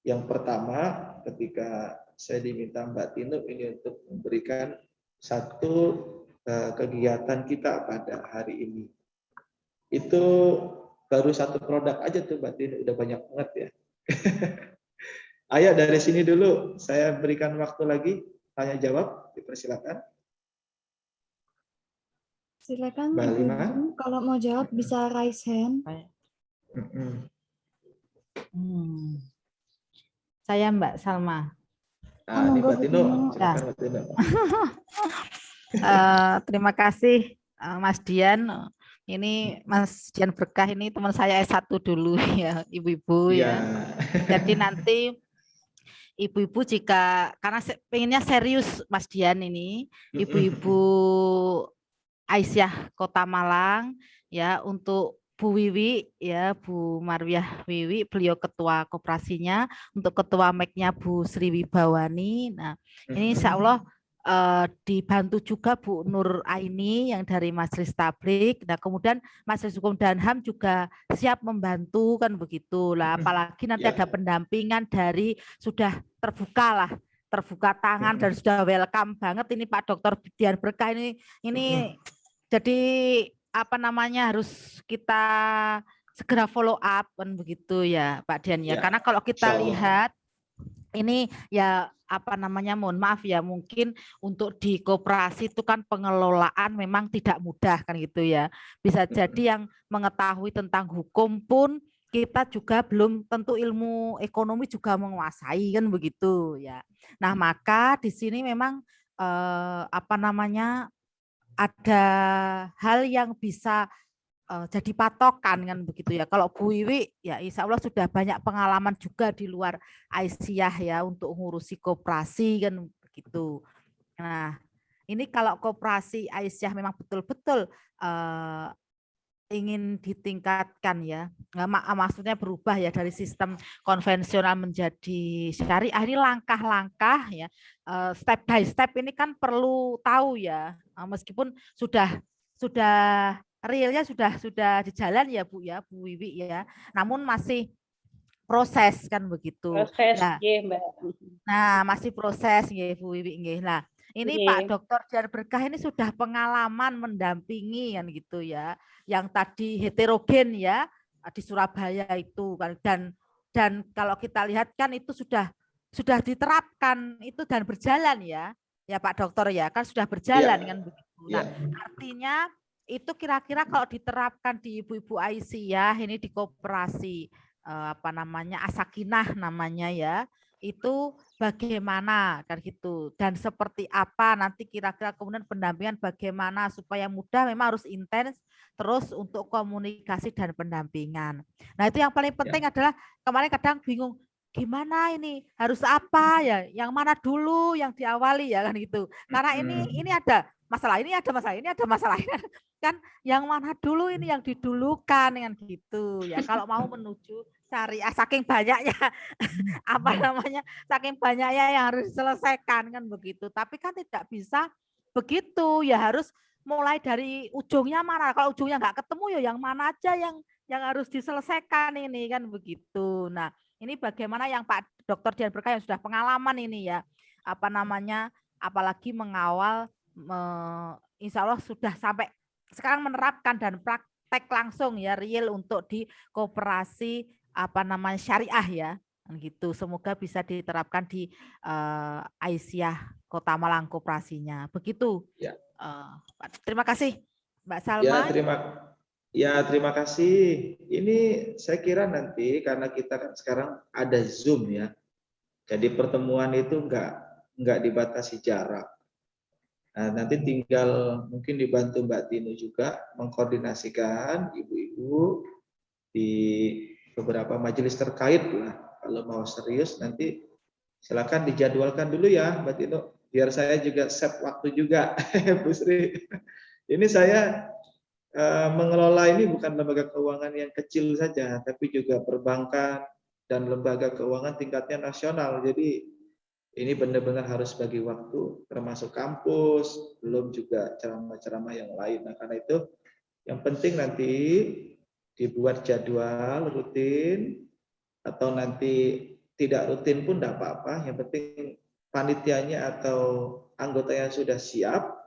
yang pertama ketika saya diminta Mbak Tinu ini untuk memberikan satu kegiatan kita pada hari ini. Itu baru satu produk aja tuh Mbak Tinu, udah banyak banget ya. Ayo dari sini dulu, saya berikan waktu lagi, tanya jawab, dipersilakan. Silakan Mbak Ibu, Lima. kalau mau jawab bisa raise hand. Saya Mbak Salma. Nah, ini Mbak Tino, silakan Mbak Tino. Terima kasih Mas Dian. Ini Mas Dian Berkah ini teman saya S1 dulu ya, ibu-ibu ya. Jadi nanti ibu-ibu jika karena pengennya serius Mas Dian ini, ibu-ibu Aisyah Kota Malang ya, untuk Bu Wiwi ya, Bu Marwiah Wiwi, beliau ketua koperasinya, untuk ketua MEK-nya Bu Sri Wibawani. Nah, ini insya Allah dibantu juga Bu Nur Aini yang dari Majelis Tablik. Nah, kemudian Majelis Hukum dan HAM juga siap membantu kan begitu lah. Apalagi nanti ada pendampingan dari sudah terbuka tangan dan sudah welcome banget ini Pak Dr. Dian Berkah ini jadi apa namanya harus kita segera follow up kan begitu ya Pak Dian ya. Karena kalau kita lihat ini ya apa namanya, mohon maaf ya, mungkin untuk di koperasi itu kan pengelolaan memang tidak mudah kan gitu ya. Bisa jadi yang mengetahui tentang hukum pun kita juga belum tentu ilmu ekonomi juga menguasai kan begitu ya. Nah, maka di sini memang apa namanya ada hal yang bisa jadi patokan kan begitu ya. Kalau Bu Wiwi ya insya Allah sudah banyak pengalaman juga di luar Aisyah ya untuk ngurusi koperasi kan begitu. Nah, ini kalau koperasi Aisyah memang betul-betul ingin ditingkatkan ya, maksudnya berubah ya dari sistem konvensional menjadi syariah, ini langkah-langkah ya, step by step ini kan perlu tahu ya, meskipun sudah realnya sudah di jalan ya Bu Wiwi ya, namun masih proses kan begitu. Proses, Nah, nggih, Mbak. masih proses nggih Bu Wiwi nggih. Nah, ini Nggih. Pak Dr. Dian Berkah ini sudah pengalaman mendampingi kan gitu ya. Yang tadi heterogen ya di Surabaya itu kan, dan kalau kita lihat kan itu sudah diterapkan itu dan berjalan ya. Ya Pak Dokter ya, kan sudah berjalan kan begitu. Nah, artinya itu kira-kira kalau diterapkan di ibu-ibu Aisyah ini di koperasi apa namanya Asakinah namanya ya, itu bagaimana kan gitu, dan seperti apa nanti kira-kira kemudian pendampingan bagaimana supaya mudah, memang harus intens terus untuk komunikasi dan pendampingan. Nah, itu yang paling penting adalah kemarin kadang bingung gimana ini harus apa ya, yang mana dulu yang diawali ya kan gitu, karena ini ada masalah ini, ada masalah ini, ada masalah ini, kan yang mana dulu ini yang didulukan kan gitu ya kalau mau menuju syariah, saking banyaknya apa namanya, saking banyaknya yang harus diselesaikan kan begitu. Tapi kan tidak bisa begitu, ya harus mulai dari ujungnya mana. Kalau ujungnya nggak ketemu ya yang mana aja yang harus diselesaikan ini kan begitu. Nah, ini bagaimana yang Pak Dr. Dian Berkah yang sudah pengalaman ini ya, apa namanya, apalagi mengawal, insya Allah sudah sampai sekarang menerapkan dan praktek langsung ya real untuk di koperasi apa namanya syariah ya gitu. Semoga bisa diterapkan di Aisyah Kota Malang koperasinya. Begitu. Ya. Terima kasih Mbak Salma. Terima kasih. Ini saya kira nanti karena kita kan sekarang ada Zoom ya. Jadi pertemuan itu enggak dibatasi jarak. Nah, nanti tinggal mungkin dibantu Mbak Tinu juga mengkoordinasikan ibu-ibu di beberapa majelis terkait lah. Kalau mau serius nanti silakan dijadwalkan dulu ya Mbak Tino, biar saya juga save waktu juga. Bu Sri, ini saya mengelola ini bukan lembaga keuangan yang kecil saja, tapi juga perbankan dan lembaga keuangan tingkatnya nasional. Jadi ini benar-benar harus bagi waktu, termasuk kampus, belum juga ceramah-ceramah yang lain. Nah, karena itu yang penting nanti dibuat jadwal rutin, atau nanti tidak rutin pun tidak apa-apa, yang penting panitianya atau anggota yang sudah siap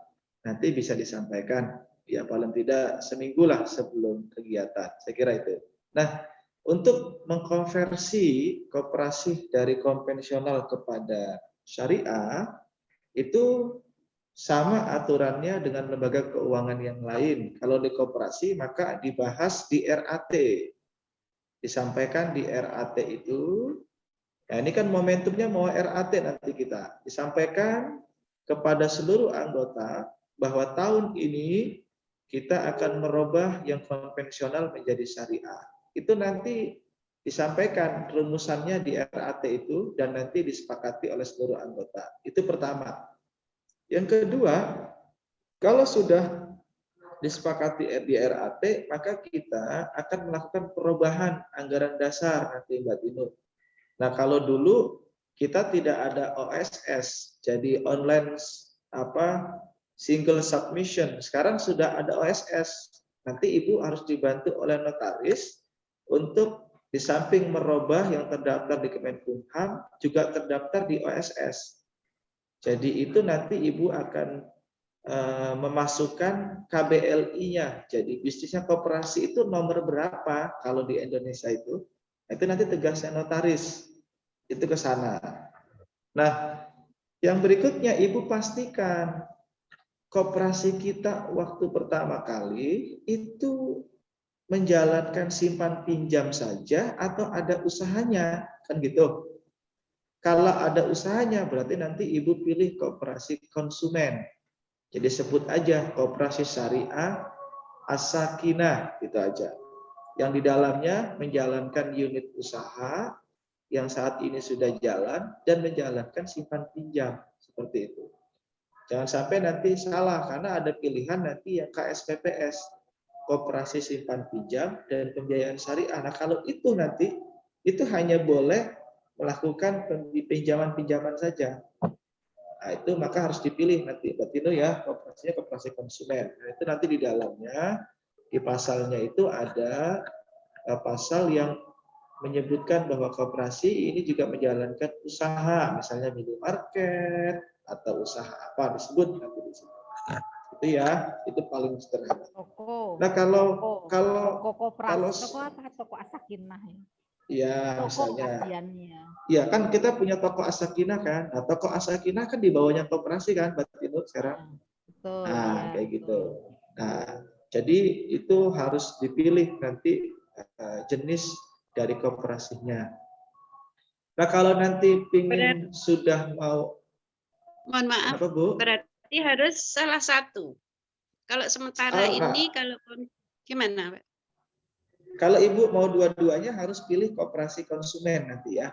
nanti bisa disampaikan ya paling tidak seminggu lah sebelum kegiatan, saya kira itu. Nah, untuk mengkonversi koperasi dari konvensional kepada syariah itu sama aturannya dengan lembaga keuangan yang lain. Kalau di koperasi maka dibahas di RAT, disampaikan di RAT itu. Nah, ini kan momentumnya mau RAT nanti kita disampaikan kepada seluruh anggota bahwa tahun ini kita akan merubah yang konvensional menjadi syariah. Itu nanti disampaikan rumusannya di RAT itu dan nanti disepakati oleh seluruh anggota. Itu pertama. Yang kedua, kalau sudah disepakati di RAT, maka kita akan melakukan perubahan anggaran dasar nanti Mbak Tinu. Nah, kalau dulu kita tidak ada OSS, jadi online single submission. Sekarang sudah ada OSS. Nanti Ibu harus dibantu oleh notaris untuk di samping merubah yang terdaftar di Kemenkumham, juga terdaftar di OSS. Jadi itu nanti Ibu akan memasukkan KBLI-nya. Jadi bisnisnya koperasi itu nomor berapa kalau di Indonesia itu nanti tegasnya notaris itu ke sana. Nah, yang berikutnya Ibu pastikan koperasi kita waktu pertama kali itu menjalankan simpan pinjam saja atau ada usahanya, kan gitu. Kalau ada usahanya berarti nanti Ibu pilih koperasi konsumen. Jadi sebut aja koperasi syariah As-Sakinah, gitu aja. Yang di dalamnya menjalankan unit usaha yang saat ini sudah jalan dan menjalankan simpan pinjam, seperti itu. Jangan sampai nanti salah karena ada pilihan nanti yang KSPPS, koperasi simpan pinjam dan pembiayaan syariah. Nah, kalau itu nanti itu hanya boleh melakukan pinjaman-pinjaman saja. Nah, itu maka harus dipilih nanti Batino ya, koperasinya koperasi konsumen. Nah, itu nanti di dalamnya di pasalnya itu ada pasal yang menyebutkan bahwa koperasi ini juga menjalankan usaha, misalnya minimarket atau usaha apa disebut nanti di sini. Itu ya, itu paling sederhana. Toko. Nah, kalau toko koperasi, toko apa? Toko As-Sakinah. Ya, Toko misalnya. kasiannya. Ya, kan kita punya toko As-Sakinah kan. Nah, toko As-Sakinah kan di bawahnya koperasi kan, Batino sekarang. Betul. Nah, ya, kayak betul. gitu. Nah, jadi itu harus dipilih nanti jenis dari koperasinya. Nah, kalau nanti pingin sudah mau, Mohon maaf, apa Bu? berarti harus salah satu. Kalau sementara ini, kalau gimana, Pak? Kalau Ibu mau dua-duanya harus pilih koperasi konsumen nanti ya.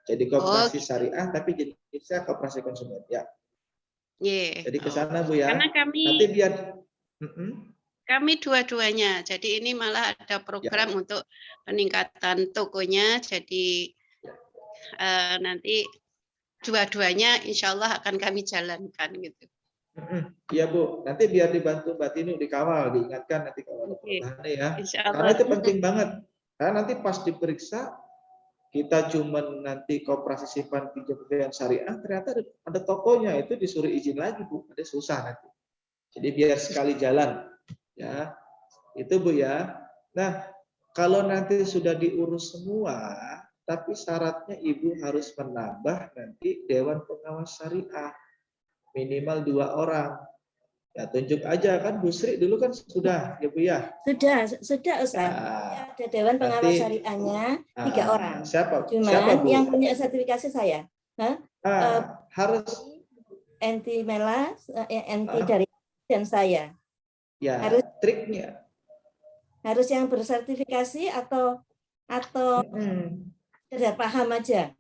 Jadi koperasi syariah tapi jenisnya koperasi konsumen ya. Yeah. Jadi ke sana Bu ya. Karena kami nanti biar kami dua-duanya. Jadi ini malah ada program untuk peningkatan tokonya. Jadi nanti dua-duanya insya Allah akan kami jalankan gitu. Iya Bu, nanti biar dibantu Mbak Tinu dikawal, diingatkan nanti kalau ada perubahannya ya. Karena itu penting banget. Karena nanti pas diperiksa kita cuma nanti koperasi simpan pinjam pembiayaan syariah, ternyata ada tokonya itu disuruh izin lagi Bu, ada susah nanti. Jadi biar sekali jalan ya. Itu Bu ya. Nah, kalau nanti sudah diurus semua, tapi syaratnya Ibu harus menambah nanti Dewan Pengawas Syariah. Minimal 2 orang. Ya tunjuk aja kan Bu Sri dulu kan sudah ya Bu ya. Sudah Ustaz. Ada Dewan Pengawas Syariahnya 3 orang. Siapa? Cuman siapa, Bu? yang punya sertifikasi saya. Harus Enti Mela, Enti dari dan saya. Ya, harus triknya. Harus yang bersertifikasi atau tidak paham aja.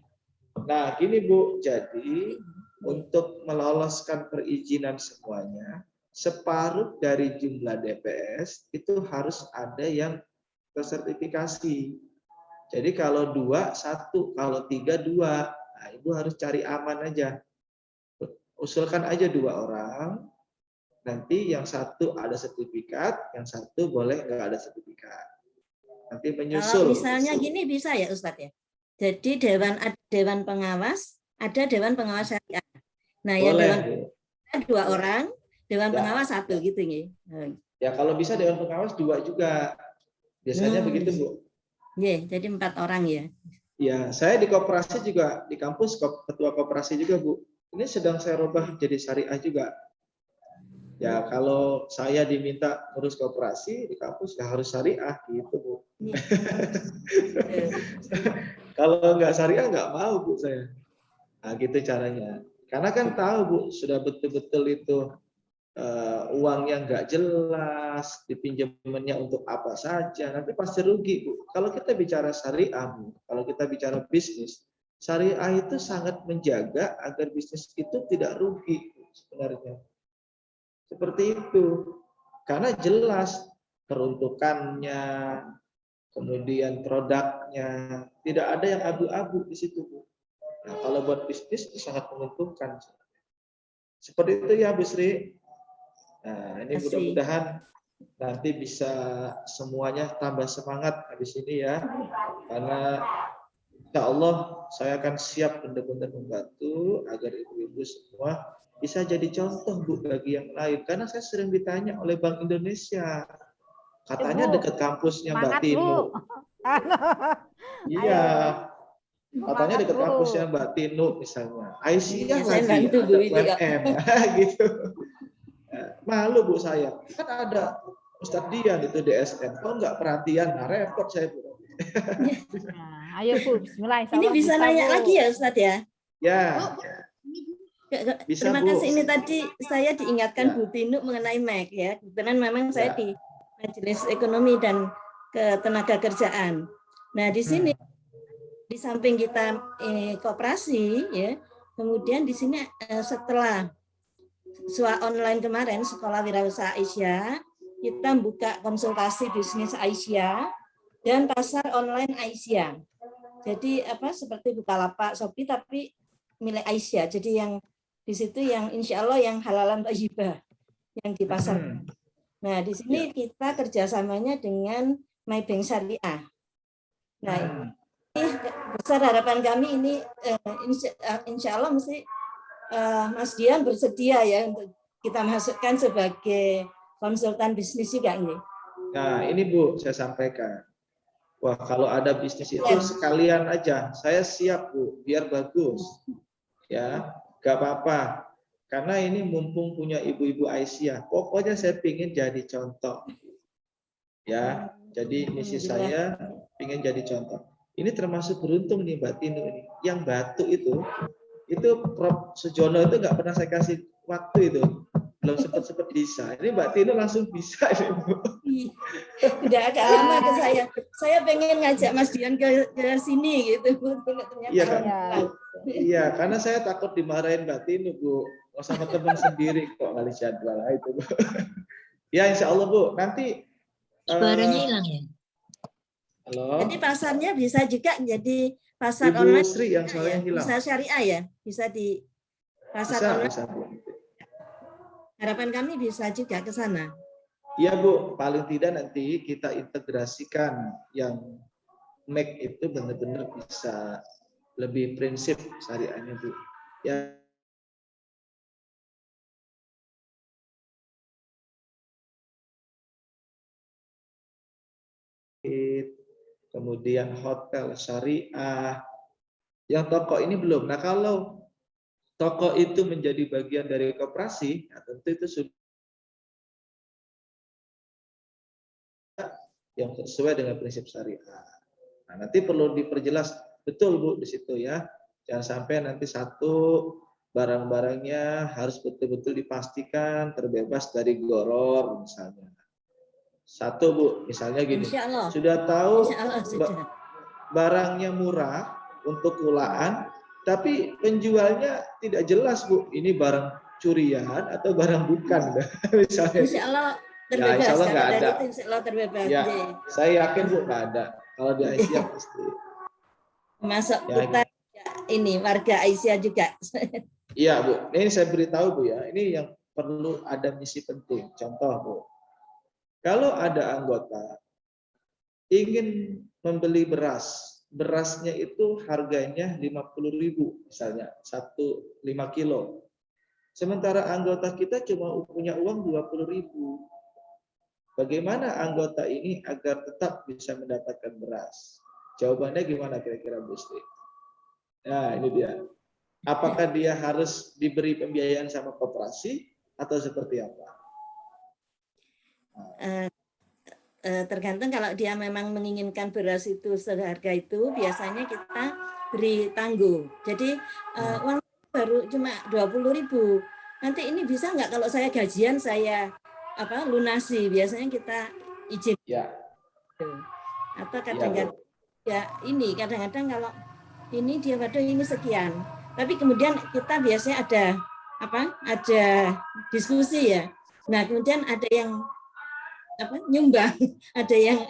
Nah, gini Bu, jadi untuk meloloskan perizinan semuanya, separuh dari jumlah DPS itu harus ada yang tersertifikasi. Jadi kalau 2, 1, kalau 3, 2. Nah, Ibu harus cari aman aja. Usulkan aja 2 orang, nanti yang 1 ada sertifikat, yang 1 boleh nggak ada sertifikat. Nanti menyusul. Kalau misalnya gini bisa ya Ustadz ya. Jadi Dewan Pengawas, ada Dewan Pengawas Syariah. Nah, boleh. yang Dewan 2 orang, Dewan Pengawas 1 gitu nih. Ya kalau bisa Dewan Pengawas 2 juga. Biasanya begitu Bu. Iya, jadi 4 orang ya. Ya, saya di koperasi juga di kampus ketua koperasi juga Bu. Ini sedang saya rubah jadi syariah juga. Ya kalau saya diminta ngurus koperasi di kampus ya harus syariah gitu Bu. Kalau nggak syariah nggak mau Bu saya. Nah gitu caranya. Karena kan tahu Bu sudah betul-betul itu uangnya nggak jelas, dipinjemannya untuk apa saja, nanti pasti rugi Bu. Kalau kita bicara syariah Bu, kalau kita bicara bisnis, syariah itu sangat menjaga agar bisnis itu tidak rugi Bu, sebenarnya. Seperti itu. Karena jelas peruntukannya, kemudian produknya, tidak ada yang abu-abu di situ Bu. Nah, kalau buat bisnis itu sangat menguntungkan. Seperti itu ya Bu Sri. Nah, ini mudah-mudahan nanti bisa semuanya tambah semangat habis ini ya. Karena insya Allah saya akan siap benar-benar membantu agar ibu-ibu semua bisa jadi contoh Bu bagi yang lain. Karena saya sering ditanya oleh Bank Indonesia. Katanya dekat kampusnya Mbak Tinu. Iya. Katanya dekat kampusnya Mbak Tinu misalnya. Aisyah lagi UMM gitu. Malu Bu saya. Kan ada Ustadz Dian itu DSN, kok nggak perhatian? Nah, repot saya Bu. Nah, ayo Bu, bismillah. Insya Ini Allah bisa nanya Bu. lagi ya Ustadz ya? Ya, bisa Terima Bu. kasih, ini tadi saya diingatkan Ya. Bu Tinu mengenai MEK ya. Kebetulan memang saya Ya. di Majelis Ekonomi dan Ketenagakerjaan. Nah, di sini di samping kita koperasi ya, kemudian di sini setelah SWA online kemarin Sekolah Wirausaha Aisyah, kita buka konsultasi bisnis Aisyah dan pasar online Aisyah. Jadi seperti Bukalapak, Shopee tapi milik Aisyah. Jadi yang di situ yang insya Allah yang halalan thayyibah yang di pasar. Nah, di sini kita kerjasamanya dengan MyBank Syariah. Nah, ini besar harapan kami ini insya Allah mesti Mas Dian bersedia ya untuk kita masukkan sebagai konsultan bisnis juga ini. Nah, ini Bu, saya sampaikan. Wah, kalau ada bisnis itu sekalian aja. Saya siap Bu, biar bagus. Ya, gak apa-apa. Karena ini mumpung punya ibu-ibu Aisyah. Pokoknya saya ingin jadi contoh. Ya, jadi misi saya ingin jadi contoh. Ini termasuk beruntung nih Mbak Tinu ini. Yang batu itu Prof. Sujono itu nggak pernah saya kasih waktu itu. Belum sempat bisa. Ini Mbak Tinu langsung bisa ini Bu. Udah agak lama ke saya. Saya pengen ngajak Mas Dian ke sini gitu. Iya kan? Iya, karena saya takut dimarahin Mbak Tinu Bu. Sama teman sendiri kok ngalih jadwal itu Bu. Ya insya Allah Bu. Nanti suaranya hilang ya. Halo. Jadi pasarnya bisa juga jadi pasar Ibu online. Sri yang soalnya hilang. Bisa syariah ya, bisa di pasar online. Bisa, Bu. Harapan kami bisa juga ke sana. Iya Bu, paling tidak nanti kita integrasikan yang make itu benar-benar bisa lebih prinsip syariahnya Bu. Ya. Kemudian hotel syariah, yang toko ini belum. Nah kalau toko itu menjadi bagian dari koperasi, nah tentu itu sudah yang sesuai dengan prinsip syariah. Nah nanti perlu diperjelas betul Bu di situ ya. Jangan sampai nanti satu barang-barangnya harus betul-betul dipastikan terbebas dari goror misalnya. Satu Bu, misalnya gini, sudah tahu barangnya murah untuk kulaan, tapi penjualnya tidak jelas Bu, ini barang curian atau barang bukan, misalnya. Insya Allah terbebas. Ya, insya Allah nggak ada. Insya Allah terbebas. Ya, saya yakin Bu nggak ada. Kalau di Aisyah pasti. Masuk ya, kita ini warga Aisyah juga. Iya Bu, ini saya beritahu Bu ya, ini yang perlu ada misi penting. Contoh Bu. Kalau ada anggota ingin membeli beras, berasnya itu harganya 50.000 misalnya, 5 kilo. Sementara anggota kita cuma punya uang 20.000. Bagaimana anggota ini agar tetap bisa mendapatkan beras? Jawabannya gimana kira-kira Bu Sri? Nah, ini dia. Apakah dia harus diberi pembiayaan sama koperasi atau seperti apa? Tergantung kalau dia memang menginginkan beras itu seharga itu, biasanya kita beri tangguh. Jadi uang baru cuma 20.000. Nanti ini bisa nggak kalau saya gajian saya lunasi? Biasanya kita izin. Ya. Atau kadang-kadang kadang-kadang kalau ini dia waduh ini sekian. Tapi kemudian kita biasanya ada diskusi ya. Nah kemudian ada yang nyumbang, ada yang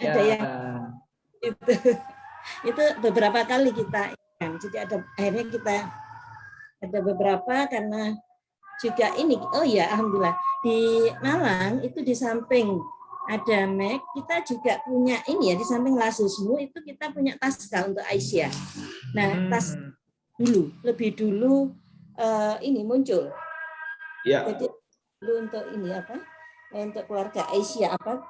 itu beberapa kali kita jadi akhirnya kita ada beberapa karena juga ini alhamdulillah di Malang itu di samping ada MEK kita juga punya ini ya di samping Lasusmu itu kita punya Taska untuk Aisyah. Nah tas lebih dulu ini muncul. Ya. Jadi dulu untuk ini untuk keluarga Aisyah untuk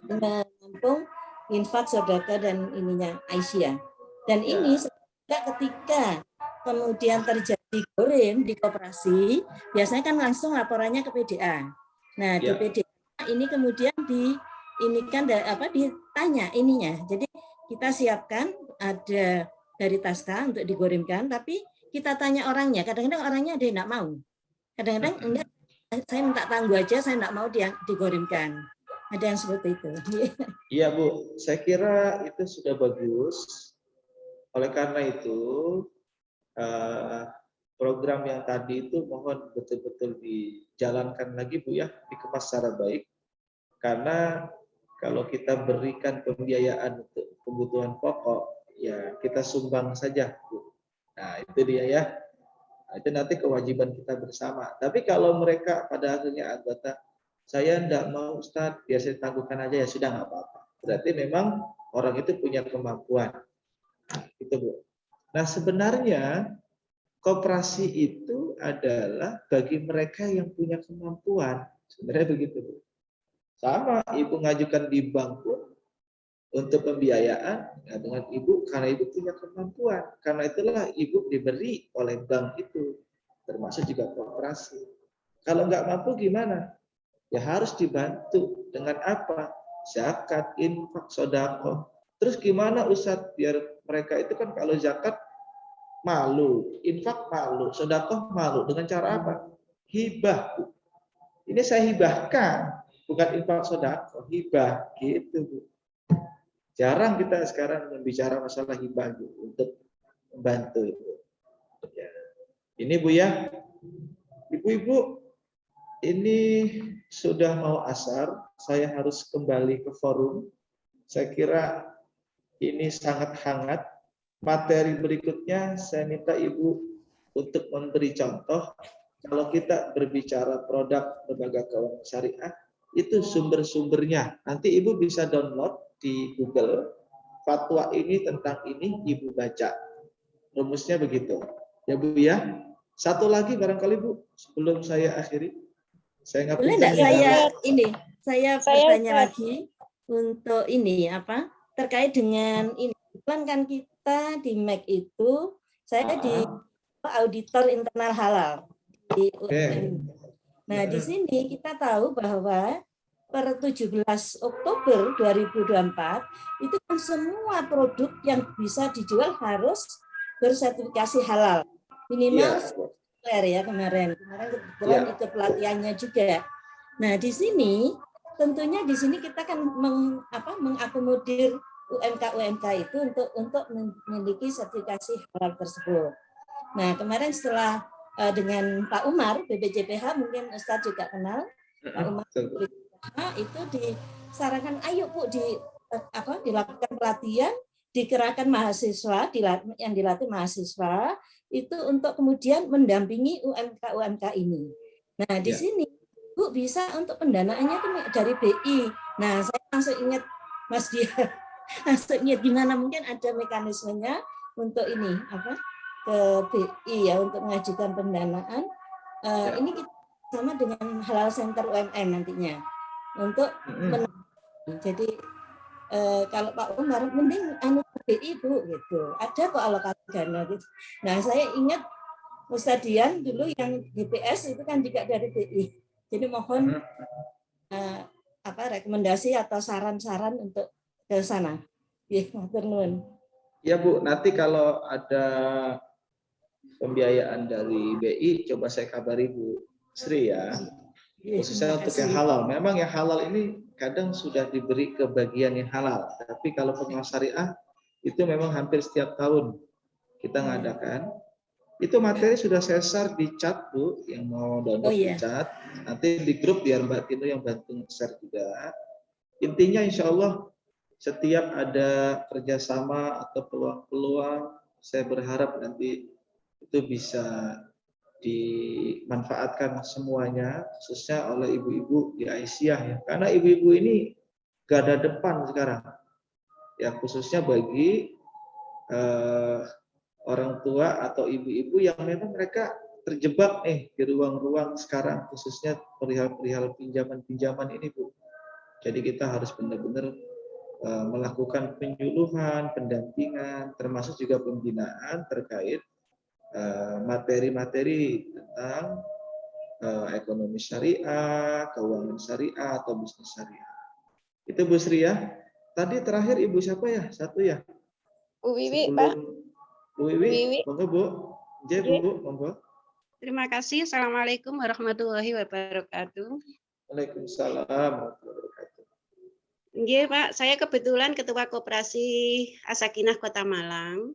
menampung infak sedekah dan ininya Aisyah. Dan ini ketika kemudian terjadi gorim di koperasi, biasanya kan langsung laporannya ke PDA. Nah, di PDA ini kemudian ditanya ininya. Jadi kita siapkan ada dari Taska untuk digorimkan, tapi kita tanya orangnya. Kadang-kadang orangnya ada yang enggak mau. Kadang-kadang enggak, saya minta tangguh aja, saya enggak mau dia digorimkan. Ada yang seperti itu. Iya Bu, saya kira itu sudah bagus. Oleh karena itu program yang tadi itu mohon betul-betul dijalankan lagi Bu ya, dikemas secara baik. Karena kalau kita berikan pembiayaan untuk kebutuhan pokok, ya kita sumbang saja Bu. Nah itu dia ya. Nah, itu nanti kewajiban kita bersama. Tapi kalau mereka pada akhirnya anggota, saya enggak mau Ustadz, biar saya tangguhkan aja, ya sudah nggak apa-apa. Berarti memang orang itu punya kemampuan. Nah, itu Bu. Nah sebenarnya koperasi itu adalah bagi mereka yang punya kemampuan. Sebenarnya begitu Bu. Sama Ibu ngajukan di bank pun untuk pembiayaan ya dengan Ibu karena Ibu punya kemampuan. Karena itulah Ibu diberi oleh bank itu, termasuk juga koperasi. Kalau nggak mampu gimana? Ya harus dibantu dengan apa? Zakat, infak, sedekah. Terus gimana Ustadz biar mereka itu kan kalau zakat malu, infak malu, sedekah malu. Dengan cara apa? Hibah. Bu. Ini saya hibahkan, bukan infak sedekah, hibah gitu Bu. Jarang kita sekarang membicara masalah hibah Bu, untuk membantu itu. Ya. Ini Bu ya, Ibu-ibu, ini sudah mau asar, saya harus kembali ke forum. Saya kira ini sangat hangat. Materi berikutnya saya minta Ibu untuk memberi contoh. Kalau kita berbicara produk lembaga keuangan syariah, itu sumber-sumbernya. Nanti Ibu bisa download di Google, fatwa ini tentang ini Ibu baca. Rumusnya begitu. Ya Bu ya. Satu lagi barangkali Bu, sebelum saya akhiri. Saya Boleh enggak saya bertanya lagi untuk ini apa? Terkait dengan ini. Kan kita di MEK itu saya di auditor internal halal di UMM. Nah, di sini kita tahu bahwa per 17 Oktober 2024 itu kan semua produk yang bisa dijual harus bersertifikasi halal. Minimal ya kemarin kebetulan ikut pelatihannya juga. Nah, di sini tentunya di sini kita kan mengakomodir UMK itu untuk memiliki sertifikasi halal tersebut. Nah, kemarin setelah dengan Pak Umar BPJPH, mungkin Ustadz juga kenal Pak Umar itu disarankan ayo Bu dilakukan pelatihan, dikerahkan mahasiswa yang dilatih mahasiswa itu untuk kemudian mendampingi UMK ini. Nah, di sini Bu bisa untuk pendanaannya itu dari BI. Nah, saya langsung ingat Mas Dia, langsung ingat gimana mungkin ada mekanismenya untuk ini ke BI ya untuk mengajukan pendanaan. Ini kita sama dengan Halal Center UMM nantinya untuk jadi kalau Pak Umar mending BI Bu gitu. Ada kok alokasi dana gitu. Nah, saya ingat Ustadz Dian dulu yang DPS itu kan juga dari BI. Jadi mohon rekomendasi atau saran-saran untuk ke sana. Ya Bu, nanti kalau ada pembiayaan dari BI coba saya kabari Bu Sri ya. Khususnya untuk yang halal. Memang yang halal ini kadang sudah diberi kebagian yang halal. Tapi kalau pengawas syariah itu memang hampir setiap tahun kita ngadakan. Itu materi sudah saya share di chat Bu, yang mau download di chat. Nanti di grup biar Mbak Tino yang bantu share juga. Intinya insya Allah setiap ada kerjasama atau peluang-peluang, saya berharap nanti itu bisa dimanfaatkan semuanya, khususnya oleh ibu-ibu di Aisyah ya. Karena ibu-ibu ini garda depan sekarang, ya khususnya bagi orang tua atau ibu-ibu yang memang mereka terjebak di ruang-ruang sekarang, khususnya perihal pinjaman-pinjaman ini Bu. Jadi kita harus benar-benar melakukan penyuluhan, pendampingan, termasuk juga pembinaan terkait materi-materi tentang ekonomi syariah, keuangan syariah, atau bisnis syariah. Itu Bu Sri ya. Tadi terakhir Ibu siapa ya? Satu ya? Bu Wiwi, Pak. Bu Wiwi, Wiwi. monggo Bu. J, Bu, monggo. Terima kasih. Assalamualaikum warahmatullahi wabarakatuh. Waalaikumsalam warahmatullahi wabarakatuh. Nggih, Pak, saya kebetulan Ketua Koperasi As-Sakinah Kota Malang.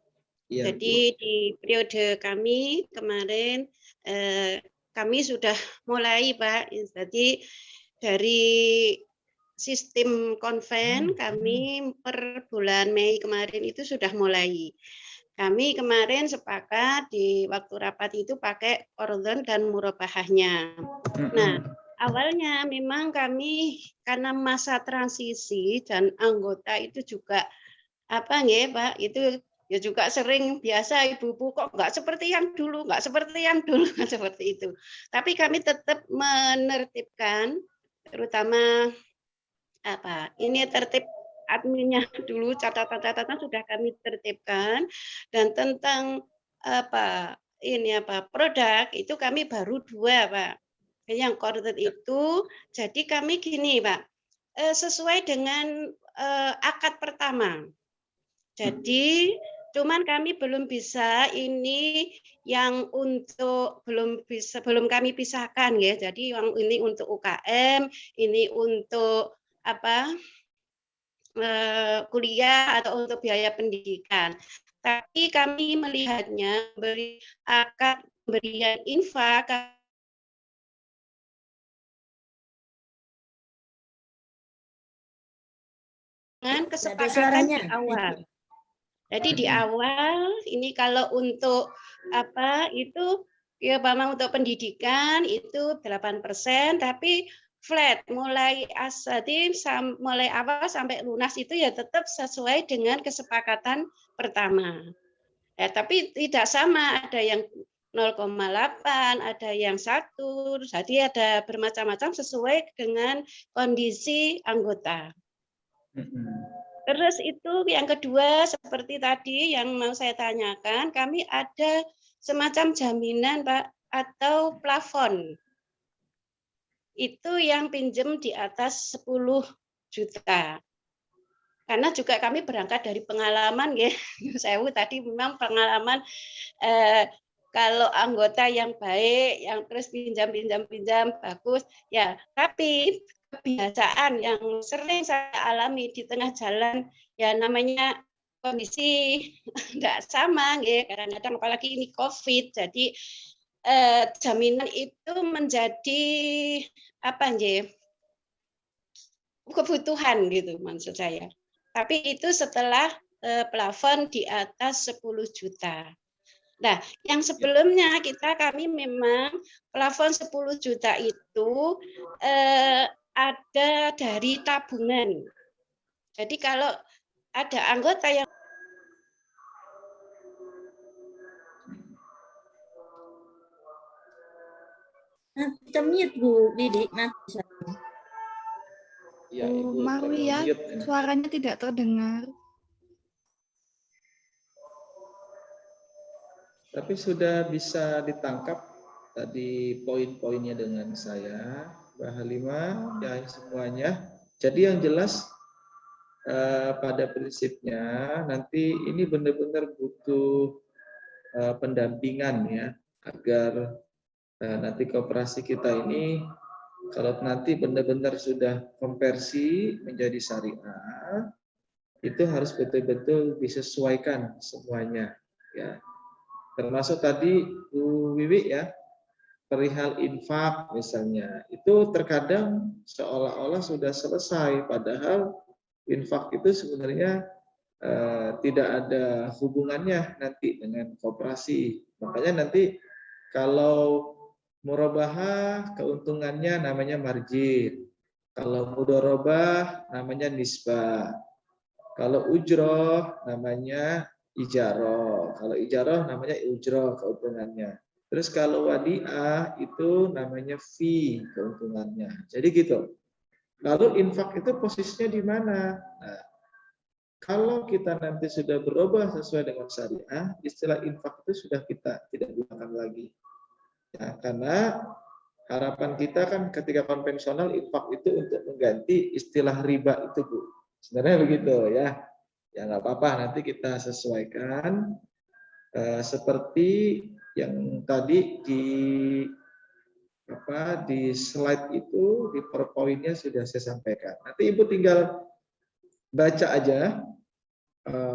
Iya, Jadi di periode kami kemarin kami sudah mulai, Pak. Jadi dari sistem konven kami per bulan Mei kemarin itu sudah mulai. Kami kemarin sepakat di waktu rapat itu pakai qardhon dan murabahahnya. Nah, awalnya memang kami karena masa transisi dan anggota itu juga apa nggih, Pak, itu ya juga sering biasa ibu-ibu kok nggak seperti yang dulu, nggak seperti yang dulu, seperti itu. Tapi kami tetap menertibkan, terutama apa ini tertib adminnya dulu, catatan-catatan sudah kami tertibkan, dan tentang apa ini apa produk itu kami baru 2, Pak. Yang qardhon itu jadi kami gini, Pak, sesuai dengan akad pertama. Jadi cuman kami belum bisa ini yang untuk belum kami pisahkan ya. Jadi yang ini untuk UKM, ini untuk apa kuliah atau untuk biaya pendidikan. Tapi kami melihatnya beri akad pemberian infak dengan kesepakatan di awal. Jadi di awal ini kalau untuk apa itu ya memang untuk pendidikan itu 8%, tapi flat mulai mulai awal sampai lunas itu ya tetap sesuai dengan kesepakatan pertama. Tapi tidak sama, ada yang 0,8, ada yang 1, jadi ada bermacam-macam sesuai dengan kondisi anggota. Terus itu yang kedua seperti tadi yang mau saya tanyakan, kami ada semacam jaminan, Pak, atau plafon. Itu yang pinjam di atas 10 juta. Karena juga kami berangkat dari pengalaman ya, saya tadi memang pengalaman kalau anggota yang baik, yang terus pinjam bagus, ya tapi kebiasaan yang sering saya alami di tengah jalan ya namanya kondisi enggak sama ya, kadang-kadang apalagi ini Covid, jadi jaminan itu menjadi apa nggih kebutuhan gitu maksud saya. Tapi itu setelah plafon di atas 10 juta. Nah, yang sebelumnya kami memang plafon 10 juta itu ada dari tabungan. Jadi kalau ada anggota yang Kita mute Bu Didi nanti. Ya, Bu Marwiyah, suaranya tidak terdengar. Tapi sudah bisa ditangkap tadi poin-poinnya dengan saya, Mbak Halimah, ya semuanya. Jadi yang jelas pada prinsipnya nanti ini benar-benar butuh pendampingan ya, agar nanti koperasi kita ini kalau nanti benar-benar sudah konversi menjadi syariah, itu harus betul-betul disesuaikan semuanya ya. Termasuk tadi Bu Wiwi ya, perihal infak misalnya, itu terkadang seolah-olah sudah selesai, padahal infak itu sebenarnya tidak ada hubungannya nanti dengan koperasi. Makanya nanti kalau murabahah keuntungannya namanya margin, kalau mudharabah namanya nisbah, kalau ujroh namanya ijaroh, kalau ijaroh namanya ujroh keuntungannya. Terus kalau wadiah itu namanya fee keuntungannya. Jadi gitu. Lalu infak itu posisinya di mana? Nah, kalau kita nanti sudah berubah sesuai dengan syariah, istilah infak itu sudah kita tidak gunakan lagi. Ya, karena Harapan kita kan ketika konvensional infak itu untuk mengganti istilah riba itu, Bu. Sebenarnya begitu ya. Ya nggak apa-apa, nanti kita sesuaikan seperti yang tadi di slide itu, di PowerPoint-nya sudah saya sampaikan. Nanti Ibu tinggal baca aja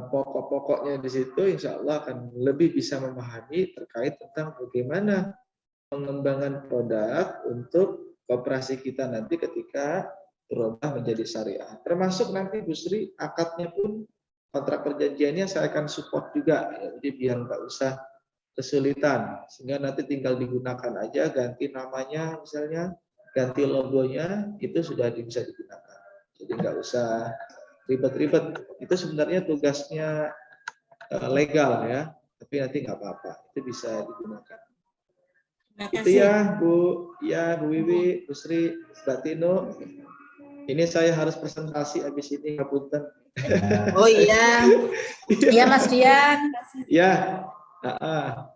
pokok-pokoknya di situ, insya Allah akan lebih bisa memahami terkait tentang bagaimana pengembangan produk untuk koperasi kita nanti ketika berubah menjadi syariah. Termasuk nanti Bu Sri, akadnya pun kontrak perjanjiannya saya akan support juga, ya, jadi biar nggak usah kesulitan, sehingga nanti tinggal digunakan aja, ganti namanya misalnya, ganti logonya, itu sudah bisa digunakan. Jadi nggak usah ribet-ribet. Itu sebenarnya tugasnya legal ya, tapi nanti nggak apa-apa, itu bisa digunakan. Itu ya Bu Wiwi, Bu Sri, Mbak Tino. Ini saya harus presentasi habis ini, ngapunten. Oh iya. Iya Mas Dian. Ya,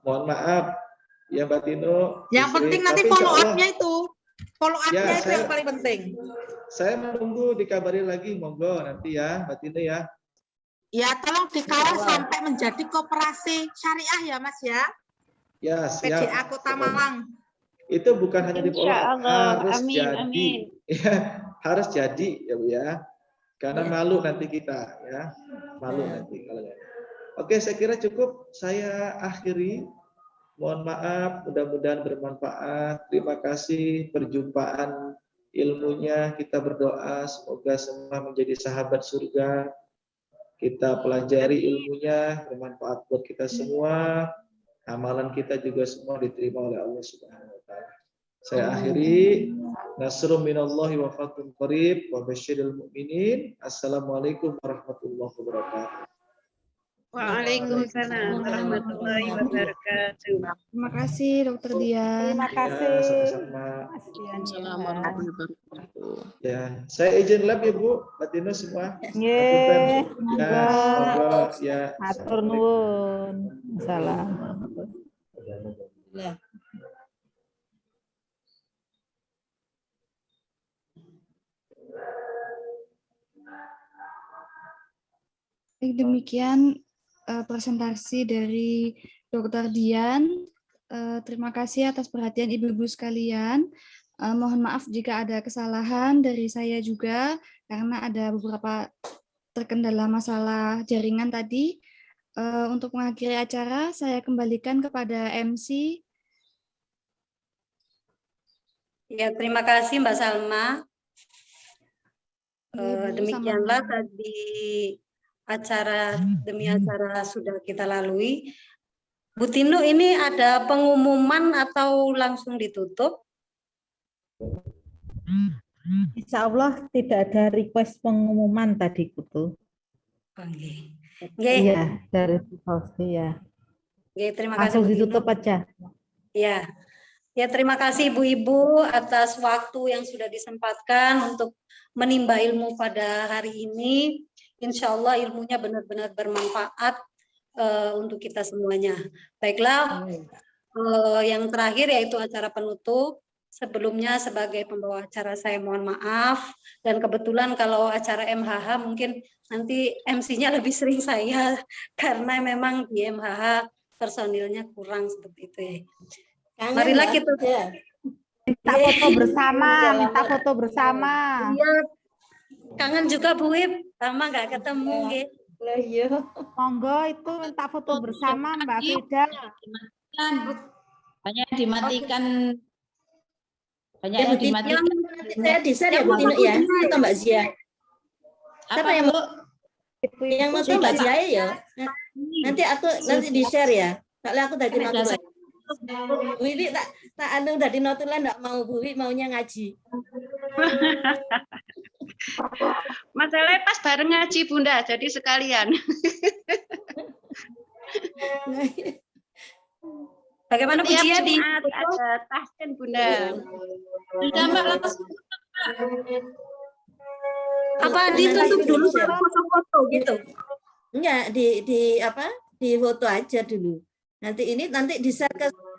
mohon maaf ya Mbak Tino. Yang penting nanti follow up-nya itu. Follow up-nya itu yang paling penting. Saya menunggu dikabari lagi, monggo nanti ya Mbak Tino ya. Ya, tolong dikawal sampai menjadi koperasi syariah ya Mas ya. Ya, siap. PDA Kota Malang. Itu bukan hanya di follow up, harus Amin, jadi. amin. Ya, harus jadi ya Bu ya. Karena malu nanti kita ya. Malu nanti kalau nggak. Oke, saya kira cukup saya akhiri. Mohon maaf, mudah-mudahan bermanfaat. Terima kasih perjumpaan ilmunya. Kita berdoa semoga semua menjadi sahabat surga. Kita pelajari ilmunya, bermanfaat buat kita semua. Amalan kita juga semua diterima oleh Allah Subhanahu wa taala. Saya akhiri. Nasrun minallahi wa fathun qarib wa basyiril mu'minin. Assalamualaikum warahmatullahi wabarakatuh. Waalaikumsalam warahmatullahi wabarakatuh. Terima kasih Dokter Dian. Terima kasih. Ya, sama-sama. Assalamualaikum. Ya, saya izin lab ya Bu, Mbak Tino semua. Nggih, Ya, monggo ya. atur nuwun. Salam. Baik, demikian presentasi dari Dokter Dian. Terima kasih atas perhatian Ibu-ibu sekalian. Mohon maaf jika ada kesalahan dari saya juga, karena ada beberapa terkendala masalah jaringan tadi. Untuk mengakhiri acara, saya kembalikan kepada MC. Ya, terima kasih Mbak Salma. Ibu Demikianlah sama- tadi acara demi acara sudah kita lalui. Bu Tino, ini ada pengumuman atau langsung ditutup? Insya Allah tidak ada request pengumuman tadi Kutu. Oke. Iya, dari Sulawesi ya. Oke, terima kasih Langsung Bu Tino. ditutup aja. Ya. Ya, terima kasih Ibu-ibu atas waktu yang sudah disempatkan untuk menimba ilmu pada hari ini. Insya Allah ilmunya benar-benar bermanfaat untuk kita semuanya. Baiklah, yang terakhir yaitu acara penutup. Sebelumnya sebagai pembawa acara saya mohon maaf, dan kebetulan kalau acara MHH mungkin nanti MC-nya lebih sering saya karena memang di MHH personilnya kurang seperti itu ya. Marilah kita minta foto bersama, minta foto bersama. Iya, kangen juga Bu Wib, lama nggak ketemu. Monggo itu minta foto bersama Mbak Frida. Banyak dimatikan. Banyak Ya, yang Bu Tino, dimatikan. saya desain ya Bu Tino ya, atau Mbak Zia? Siapa yang mau? Yang mau tuh Mbak Zia ya? Nanti aku di share ya. Soalnya aku dari Notulen. Bu Wiwi tak anu dari Notulen enggak mau, Bu Wiwi maunya ngaji. Masalahnya pas bareng ngaji Bunda, jadi sekalian. Bagaimana Bu Tiap Cia di Jumat ada tahsin Bunda. Sudah Mbak, langsung. apa ditutup dulu baru foto-foto gitu? Enggak, di apa? Di foto aja dulu. Nanti di share ke